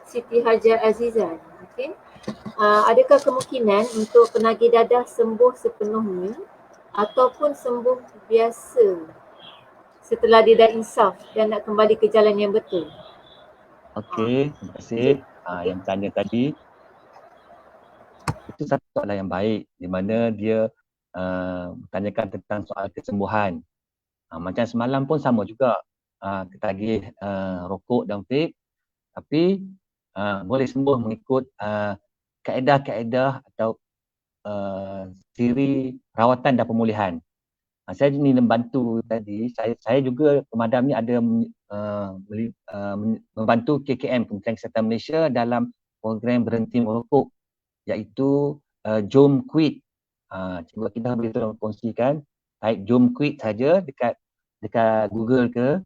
Siti Hajar Azizan. Okey. Adakah kemungkinan untuk penagih dadah sembuh sepenuhnya ataupun sembuh biasa setelah dia dah insaf dan nak kembali ke jalan yang betul? Okey, terima kasih. Yang tanya tadi, itu satu soalan yang baik di mana dia bertanyakan tentang soal kesembuhan. Macam semalam pun sama juga, ketagih rokok dan vape, tapi boleh sembuh mengikut kaedah-kaedah atau siri rawatan dan pemulihan. Saya ni membantu tadi, saya juga pemadam ni ada membantu KKM, Kementerian Kesihatan Malaysia, dalam program berhenti merokok, iaitu Jom Quit. Cikgu kita boleh tolong kongsikan, type Jom Quit saja dekat Google ke,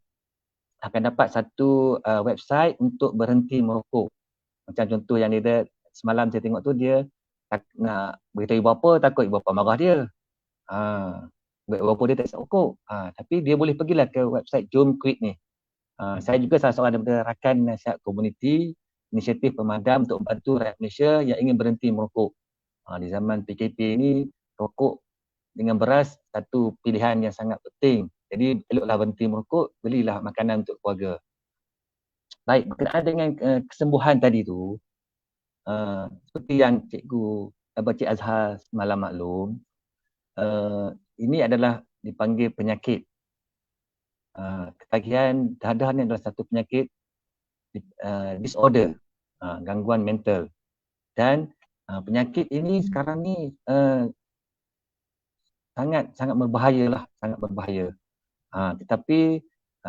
akan dapat satu website untuk berhenti merokok. Macam contoh yang dia semalam saya tengok tu, dia tak nak beritahu ibu bapa, takut ibu bapa marah dia. Ibu bapa dia tak isap rokok. Tapi dia boleh pergilah ke website Jom Quit ni. Saya juga salah seorang daripada rakan nasihat komuniti, inisiatif pemadam untuk membantu rakyat Malaysia yang ingin berhenti merokok. Di zaman PKP ni, rokok dengan beras satu pilihan yang sangat penting. Jadi eloklah berhenti merokok, belilah makanan untuk keluarga. Baik, berkenaan dengan kesembuhan tadi tu, seperti yang Cik Azhar semalam maklum, ini adalah dipanggil penyakit. Ketagihan dadah ni adalah satu penyakit disorder, gangguan mental. Dan penyakit ini sekarang ni sangat berbahaya. Tetapi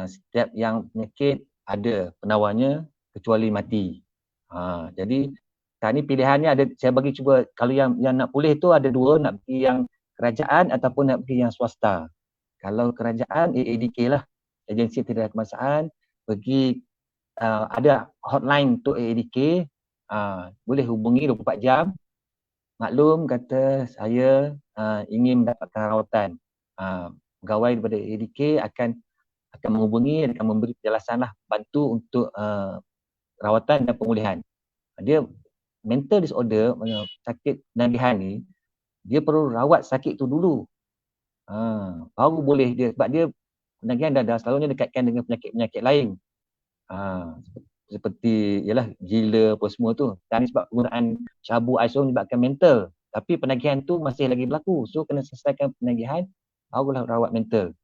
setiap yang penyakit ada penawarnya kecuali mati. Jadi sekarang ni pilihannya ada, saya bagi cuba, kalau yang nak pulih tu ada 2, nak pergi yang kerajaan ataupun nak pergi yang swasta. Kalau kerajaan, AADK lah, Agensi Tidak Kebangsaan, pergi ada hotline untuk AADK, boleh hubungi 24 jam. Maklum kata saya ingin mendapatkan rawatan, pegawai daripada AADK akan akan menghubungi dan akan memberi penjelasan lah, bantu untuk rawatan dan pemulihan. Dia mental disorder, sakit penagihan ni, dia perlu rawat sakit tu dulu. Baru boleh dia, sebab dia penagihan dadah selalunya dekatkan dengan penyakit-penyakit lain. Seperti ialah gila apa semua tu. Dan sebab penggunaan cabu ais menyebabkan mental. Tapi penagihan tu masih lagi berlaku. So kena selesaikan penagihan, barulah rawat mental.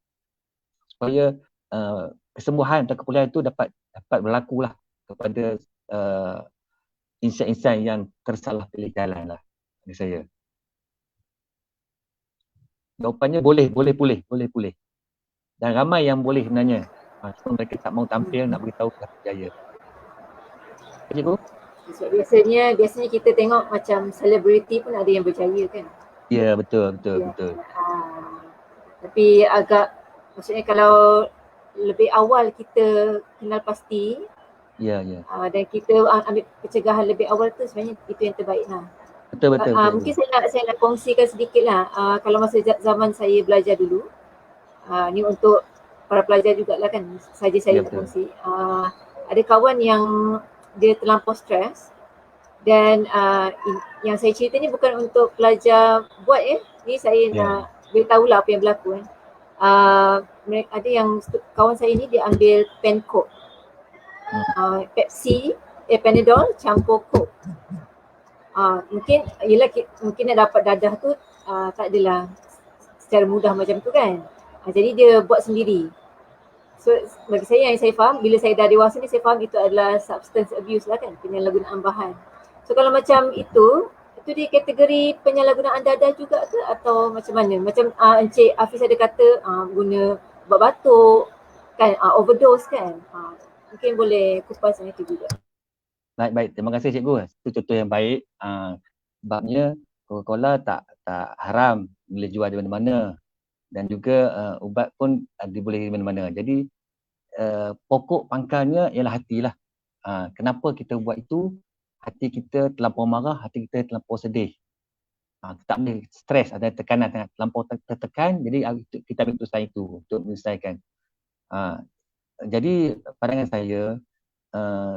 Supaya kesembuhan atau kepulihan itu dapat berlaku lah kepada insan-insan yang tersalah pilih jalan lah. Bagi saya. Jawapannya boleh pulih. Dan ramai yang boleh sebenarnya. Cuma mereka tak mau tampil, nak beritahu berjaya. Cikgu? Sebab biasanya kita tengok macam selebriti pun ada yang berjaya kan. Ya, betul. Tapi agak, maksudnya kalau lebih awal kita kenal pasti, dan kita ambil pencegahan lebih awal tu, sebenarnya itu yang terbaik lah. Betul. Mungkin saya nak kongsikan sedikit lah. Kalau masa zaman saya belajar dulu, ni untuk para pelajar jugalah kan, saya nak kongsi. Ada kawan yang dia terlampau stres, dan yang saya cerita ni bukan untuk pelajar buat ni saya nak beritahu lah apa yang berlaku ada yang kawan saya ni dia ambil pen coke, Pepsi, Panadol campur coke. Mungkin nak dapat dadah tu tak adalah secara mudah macam tu kan. Jadi dia buat sendiri. So bagi saya, yang saya faham, bila saya dah dewasa ni, saya faham itu adalah substance abuse lah kan, penyalahgunaan bahan. So kalau macam itu di kategori penyalahgunaan dadah juga ke atau macam mana? Macam Encik Hafiz ada kata guna ubat batuk kan, overdose kan. Mungkin boleh kupas itu juga. Baik. Terima kasih cikgu. Itu contoh yang baik. Sebabnya Coca-Cola tak haram, boleh jual di mana-mana. Dan juga ubat pun dibolehi di mana-mana. Jadi pokok pangkalnya ialah hatilah. Kenapa kita buat itu? Hati kita terlampau marah, hati kita terlampau sedih. Tak boleh stres, ada tekanan terlampau tertekan, jadi kita ambil keputusan itu untuk menyelesaikan. Jadi pandangan saya,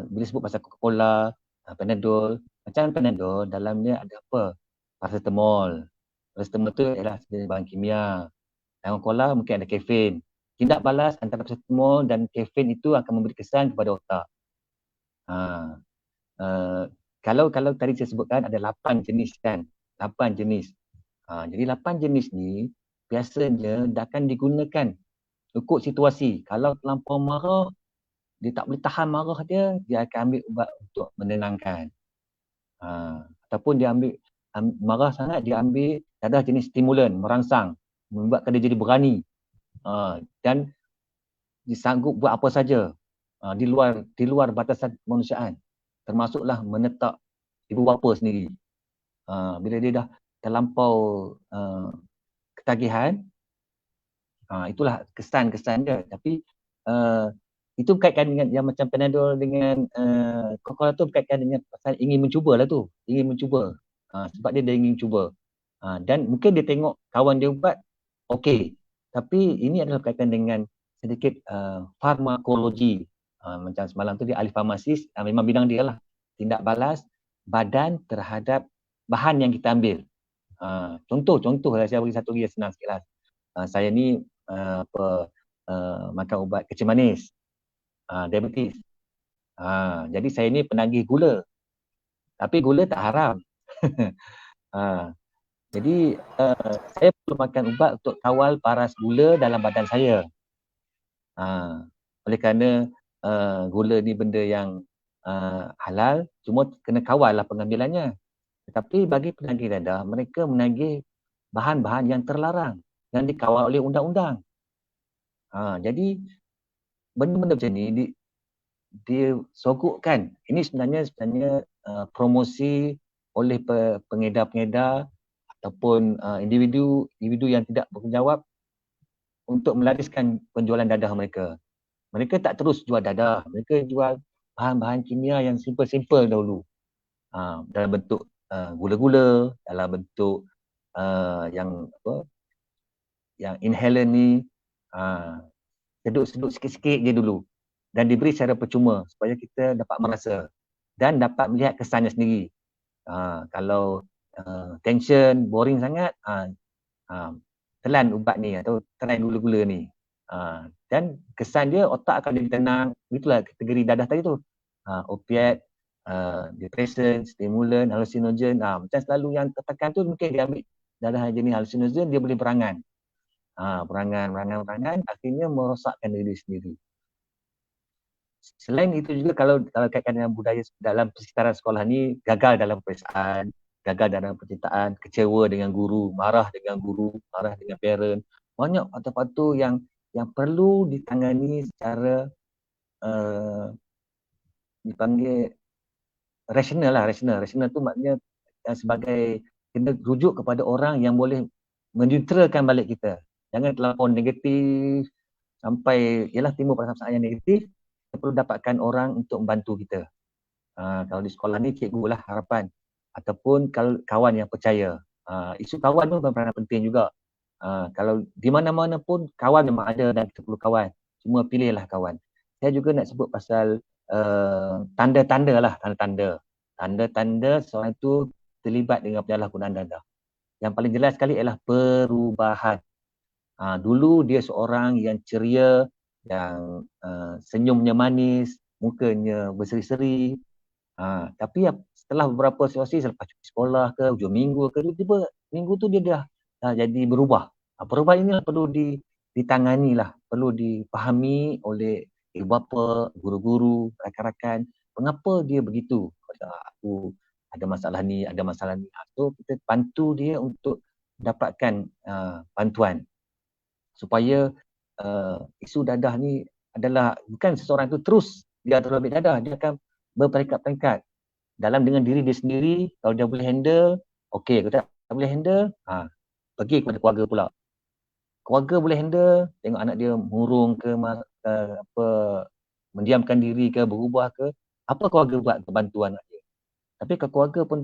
bila sebut pasal Coca-Cola, Panadol, macam Panadol dalamnya ada apa? Paracetamol. Paracetamol tu ialah bahan kimia. Dan Coca-Cola mungkin ada kafein. Tindak balas antara paracetamol dan kafein itu akan memberi kesan kepada otak. Kalau tadi saya sebutkan ada 8 jenis kan. 8 jenis. Jadi 8 jenis ni biasanya akan digunakan ikut situasi. Kalau terlampau marah, dia tak boleh tahan marah dia akan ambil ubat untuk menenangkan. Ataupun dia ambil marah sangat, dia ambil ada jenis stimulan, merangsang, membuatkan dia jadi berani. Dan disanggup buat apa saja di luar batasan kemanusiaan, termasuklah menetak ibu bapa sendiri. Bila dia dah terlampau ketagihan, itulah kesan-kesan dia. Tapi itu berkaitan dengan yang macam Panadol dengan Coca-Cola tu, berkaitan dengan pasal ingin mencuba lah tu, sebab dia ingin cuba. Dan mungkin dia tengok kawan dia buat okey, tapi ini adalah berkaitan dengan sedikit farmakologi. Macam semalam tu dia ahli farmasis, memang bidang dia lah, tindak balas badan terhadap bahan yang kita ambil. Contoh saya bagi satu lagi yang senang sikit lah. Saya ni makan ubat kecil manis, diabetes. Jadi saya ni penagih gula, tapi gula tak haram. Jadi saya perlu makan ubat untuk kawal paras gula dalam badan saya. Oleh kerana gula ni benda yang halal, cuma kena kawal lah pengambilannya. Tetapi bagi penagih dadah, mereka menagih bahan-bahan yang terlarang, yang dikawal oleh undang-undang. Jadi benda-benda macam ni dia sogokkan. Ini sebenarnya promosi oleh pengedar-pengedar ataupun individu yang tidak bertanggungjawab untuk melariskan penjualan dadah mereka. Mereka tak terus jual dadah, mereka jual bahan-bahan kimia yang simple-simple dahulu. Dalam bentuk gula-gula, dalam bentuk yang inhaler ni. sedut-sedut sikit-sikit je dulu dan diberi secara percuma supaya kita dapat merasa dan dapat melihat kesannya sendiri. Kalau tension, boring sangat, telan ubat ni atau telan gula-gula ni. Dan kesan dia otak akan jadi tenang. Itulah kategori dadah tadi tu. Opiat, depression, stimulan, halusinogen. Macam selalu yang tertekan tu mungkin dia ambil dadah jenis halusinogen, dia boleh berangan. Berangan, akhirnya merosakkan diri sendiri. Selain itu juga kalau kaitkan dengan budaya dalam persekitaran sekolah ni, gagal dalam peperiksaan, gagal dalam percintaan, kecewa dengan guru, marah dengan parent. Banyak faktor-faktor yang perlu ditangani secara dipanggil rasional lah. Rasional tu maknanya sebagai kena rujuk kepada orang yang boleh meneutralkan balik kita. Jangan terlampau negatif sampai ialah timbul perasaan yang negatif. Kita perlu dapatkan orang untuk membantu kita. Kalau di sekolah ni cikgu lah harapan, ataupun kalau kawan yang percaya. Isu kawan tu berperanan penting juga. Kalau di mana-mana pun kawan memang ada dan kita perlu kawan. Cuma pilihlah kawan. Saya juga nak sebut pasal tanda-tanda lah, tanda-tanda seorang itu terlibat dengan penyalahgunaan dadah. Yang paling jelas sekali ialah perubahan. Dulu dia seorang yang ceria, yang senyumnya manis, mukanya berseri-seri. Tapi setelah beberapa situasi, selepas cuti sekolah ke, hujung minggu ke, tiba-tiba minggu tu dia dah jadi berubah. Perubahan ini perlu ditangani lah, perlu dipahami oleh ibu bapa, guru-guru, rakan-rakan. Mengapa dia begitu? Aku ada masalah ni. So kita bantu dia untuk dapatkan bantuan. Supaya isu dadah ni adalah bukan seseorang tu terus dia terus ambil dadah, dia akan berperingkat-peringkat dalam dengan diri dia sendiri. Kalau dia boleh handle, okey. Kalau tak boleh handle, pergi kepada keluarga pula. Keluarga boleh handle, tengok anak dia murung ke, mendiamkan diri ke, berubah ke, apa keluarga buat untuk bantu anak dia. Tapi kalau keluarga pun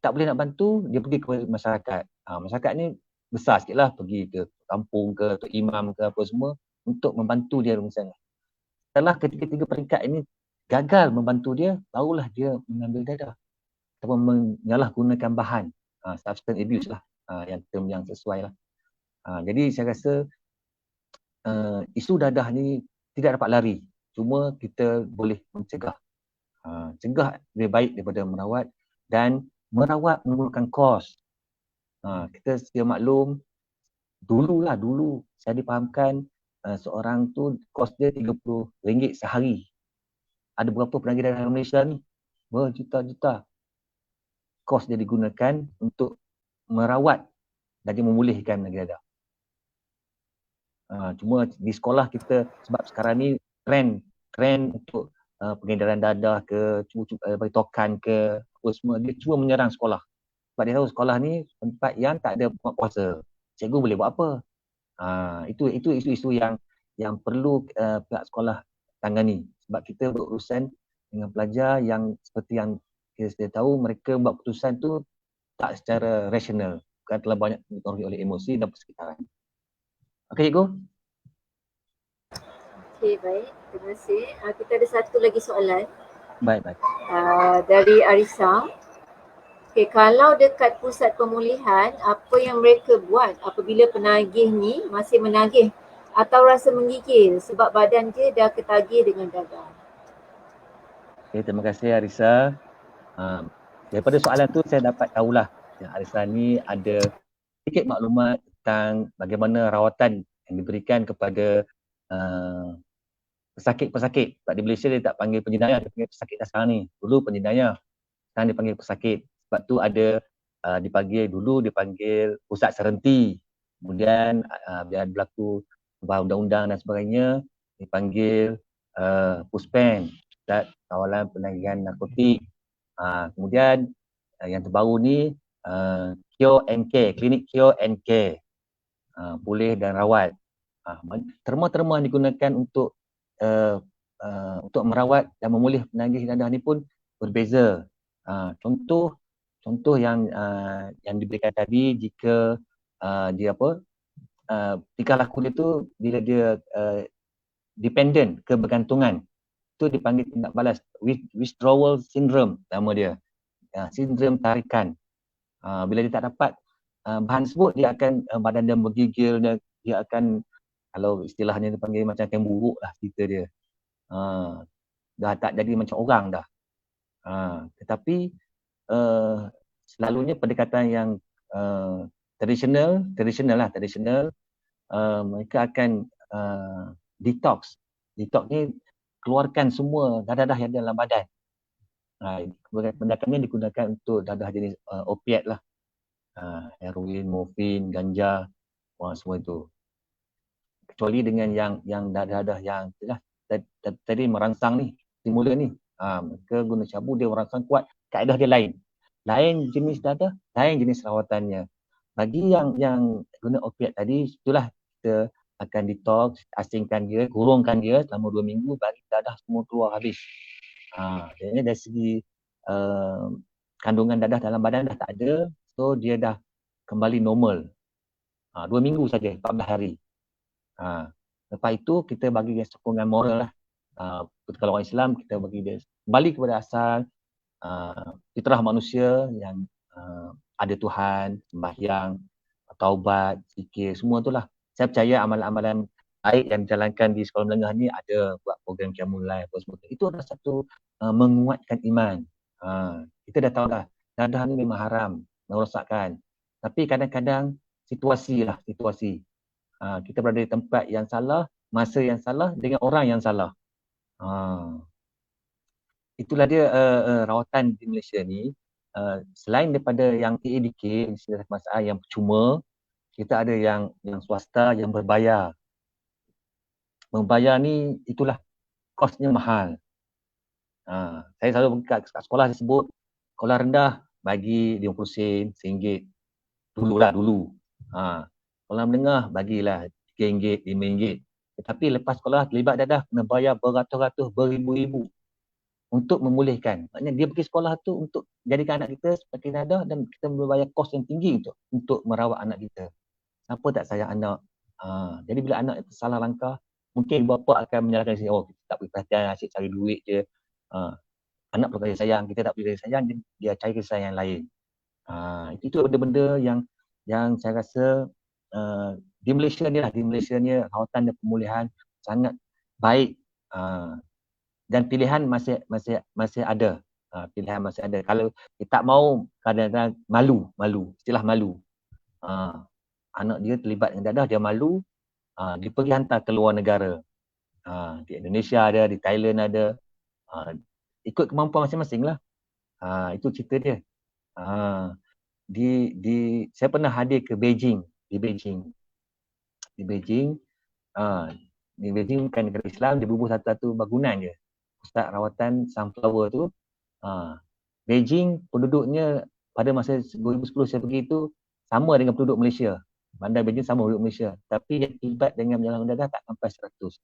tak boleh nak bantu, dia pergi ke masyarakat. Masyarakat ni besar sikit lah, pergi ke kampung ke, atau imam ke, apa semua, untuk membantu dia misalnya. Setelah ketiga-tiga peringkat ini gagal membantu dia, barulah dia mengambil dadah ataupun menyalahgunakan bahan, substance abuse lah, yang term yang sesuai lah. Jadi saya rasa isu dadah ni tidak dapat lari, cuma kita boleh mencegah. Cegah lebih baik daripada merawat, dan merawat memerlukan kos. Kita sedia maklum, dulu saya dipahamkan seorang tu kos dia RM30 sehari. Ada berapa penagih dadah Malaysia ni? Berjuta-juta kos dia digunakan untuk merawat dan dia memulihkan penagih dadah. Cuma di sekolah kita, sebab sekarang ni trend untuk pengedaran dadah ke, bagi tokan ke, apa semua, dia cuma menyerang sekolah. Sebab dia tahu sekolah ni tempat yang tak ada puasa. Cikgu boleh buat apa? Itu isu-isu yang perlu pihak sekolah tangani. Sebab kita berurusan dengan pelajar yang seperti yang kita sedia tahu, mereka buat keputusan tu tak secara rasional, bukan terlalu banyak dipengaruhi oleh emosi dan persekitaran. Okey, Cikgu? Okey, baik. Terima kasih. Kita ada satu lagi soalan. Baik. Dari Arisa. Okay, kalau dekat pusat pemulihan, apa yang mereka buat apabila penagih ni masih menagih atau rasa menggigil sebab badan dia dah ketagih dengan dadah? Okay, terima kasih Arisa. Daripada soalan tu saya dapat tahulah yang Arisa ni ada sedikit maklumat tentang bagaimana rawatan yang diberikan kepada pesakit-pesakit. Sebab di Malaysia dia tak panggil penjenayah, dia panggil pesakit dah sekarang ni. Dulu penjenayah, sekarang dia panggil pesakit. Sebab tu ada dipanggil pusat serenti. Kemudian bila berlaku perubahan undang-undang dan sebagainya, dipanggil PUSPEN, Pusat Kawalan Penanggulangan Narkotik. Kemudian yang terbaru ni Cure and Care, Klinik Cure and Care, pulih dan rawat. Terma-terma digunakan untuk merawat dan memulih penagih dadah ni pun berbeza. Contoh yang diberikan tadi, jika dia tingkah laku dia tu bila dia dependent, kebergantungan. Itu dipanggil tindak balas, withdrawal syndrome nama dia. Sindrom tarikan. Bila dia tak dapat bahan tersebut, dia akan badan dia menggigil, dia akan, kalau istilahnya dia panggil macam buruk lah cerita dia. Dah tak jadi macam orang dah. Tetapi selalunya pendekatan yang tradisional, mereka akan detox. Detox ni keluarkan semua dadah-dadah yang ada dalam badan. Pendekatannya digunakan untuk dadah jenis opiat lah. Heroin, morfin, ganja, semua itu. Kecuali dengan yang dadah-dadah yang tadi merangsang ni, stimulus ni. Mereka guna sabu, dia merangsang kuat, kaedah dia lain. Lain jenis dadah, lain jenis rawatannya. Bagi yang guna opiat tadi, itulah kita akan detox, asingkan dia, kurungkan dia selama 2 minggu, bagi dadah semua keluar habis. Jadi dari segi kandungan dadah dalam badan dah tak ada, so dia dah kembali normal. 2 minggu saja, 14 hari. Lepas itu kita bagi dia sokongan moral lah. Kalau orang Islam, kita bagi dia kembali kepada asal fitrah manusia yang ada Tuhan, sembahyang, taubat, zikir, semua itulah. Saya percaya amalan-amalan baik yang dijalankan di sekolah menengah ni, ada buat program Qiyamul Lail apa semua. Itu adalah satu menguatkan iman. Kita dah tahu dah, dadah ni memang haram, merosakkan. Tapi kadang-kadang situasi. Kita berada di tempat yang salah, masa yang salah, dengan orang yang salah. Itulah dia rawatan di Malaysia ni. Selain daripada yang AADK, Institut Kemasaan yang percuma, kita ada yang swasta yang berbayar. Membayar ni itulah kosnya mahal. Saya selalu kat sekolah disebut, sekolah rendah bagi 50 sen, RM1. Dulu. Sekolah menengah bagilah RM3, RM5. Tetapi lepas sekolah terlibat dadah, kena bayar beratus-ratus, beribu-ribu untuk memulihkan. Maknanya dia pergi sekolah tu untuk jadikan anak kita seperti dadah, dan kita membayar kos yang tinggi untuk merawat anak kita. Siapa tak sayang anak? Jadi bila anak itu salah langkah, mungkin bapa akan menyalahkan sini, kita tak beri perhatian, asyik cari duit je. Anak perlu kasih sayang, kita tak beri kasih sayang, dia cari kasih sayang yang lain. Itu benda-benda yang saya rasa di Malaysia ni rawatan dan pemulihan sangat baik, dan pilihan masih ada. Pilihan masih ada. Kalau kita tak mau, kadang-kadang malu, istilah malu. Anak dia terlibat dengan dadah, dia malu, dia pergi hantar ke luar negara. Di Indonesia ada, di Thailand ada. Ikut kemampuan masing-masing lah. Itu cerita dia. Saya pernah hadir ke Beijing. Di Beijing bukan negara Islam, dia bubuh satu-satu bangunan je. Pusat rawatan sunflower tu. Beijing penduduknya pada masa 2010 saya pergi itu sama dengan penduduk Malaysia. Bandar Beijing sama penduduk Malaysia. Tapi yang terlibat dengan penyalahgunaan dadah tak sampai 100.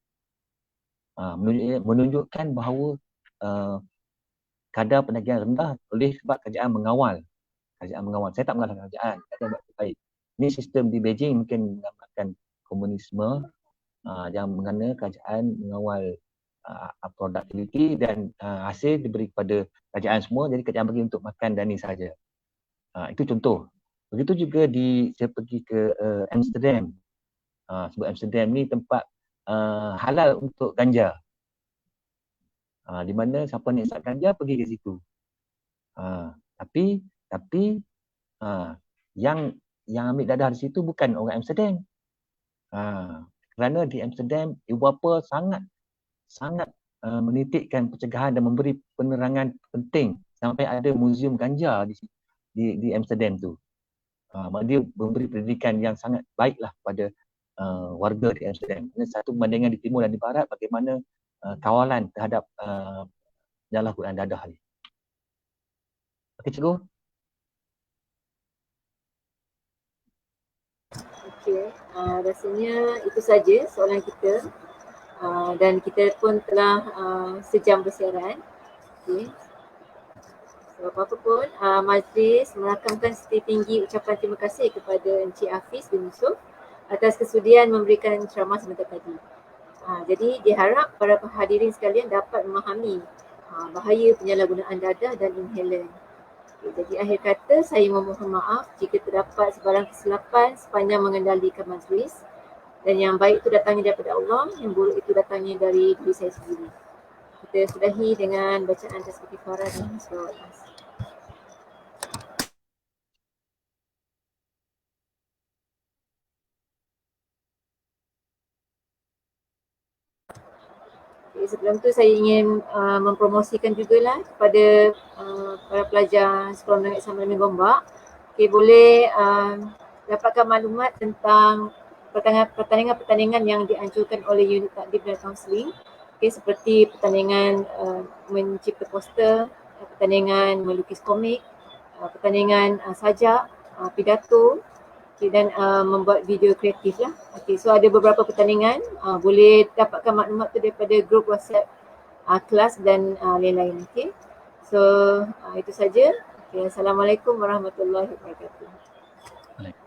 Menunjukkan bahawa kadar penagihan rendah oleh sebab kerajaan mengawal. Saya tak mengalahkan kerajaan buat baik. Ini sistem di Beijing mungkin menggambarkan komunisme, yang mana kerajaan mengawal produktiviti dan hasil diberi kepada kerajaan semua, jadi kerajaan bagi untuk makan dan ni saja. Itu contoh. Begitu juga saya pergi ke Amsterdam. Sebab Amsterdam ni tempat halal untuk ganja. Di mana siapa nak isap ganja pergi ke situ. Tapi yang ambil dadah di situ bukan orang Amsterdam. Kerana di Amsterdam ibu bapa sangat menitikkan pencegahan dan memberi penerangan penting, sampai ada muzium ganja di Amsterdam tu. Dia memberi pendidikan yang sangat baiklah pada warga di Amsterdam. Satu perbandingan di timur dan di barat, bagaimana kawalan terhadap penyalahgunaan dadah ni. Okey, cikgu. Okey, rasanya itu saja soalan kita. Dan kita pun telah sejam bersiaran. Okay. So, apa-apa pun, majlis merakamkan setinggi ucapan terima kasih kepada Encik Hafiz bin Yusof atas kesudian memberikan ceramah sebentar tadi. Jadi diharap para hadirin sekalian dapat memahami bahaya penyalahgunaan dadah dan inhaler. Jadi akhir kata saya memohon maaf jika terdapat sebarang kesilapan sepanjang mengendalikan majlis, dan yang baik itu datangnya daripada Allah, yang buruk itu datangnya dari diri saya sendiri. Kita sudahi dengan bacaan tasbih kifarah dan selawat. Okay, sebelum tu saya ingin mempromosikan jugalah kepada para pelajar Sekolah Menengah Islam Al-Amin Gombak. Okay, boleh dapatkan maklumat tentang pertandingan-pertandingan yang dianjurkan oleh unit takdim dan kaunseling. Okay, seperti pertandingan mencipta poster, pertandingan melukis komik, pertandingan sajak, pidato, okay, dan membuat video kreatif lah. Okay, so ada beberapa pertandingan, boleh dapatkan maklumat tu daripada grup WhatsApp kelas dan lain-lain. Okay, so itu saja. Okay, Assalamualaikum warahmatullahi wabarakatuh.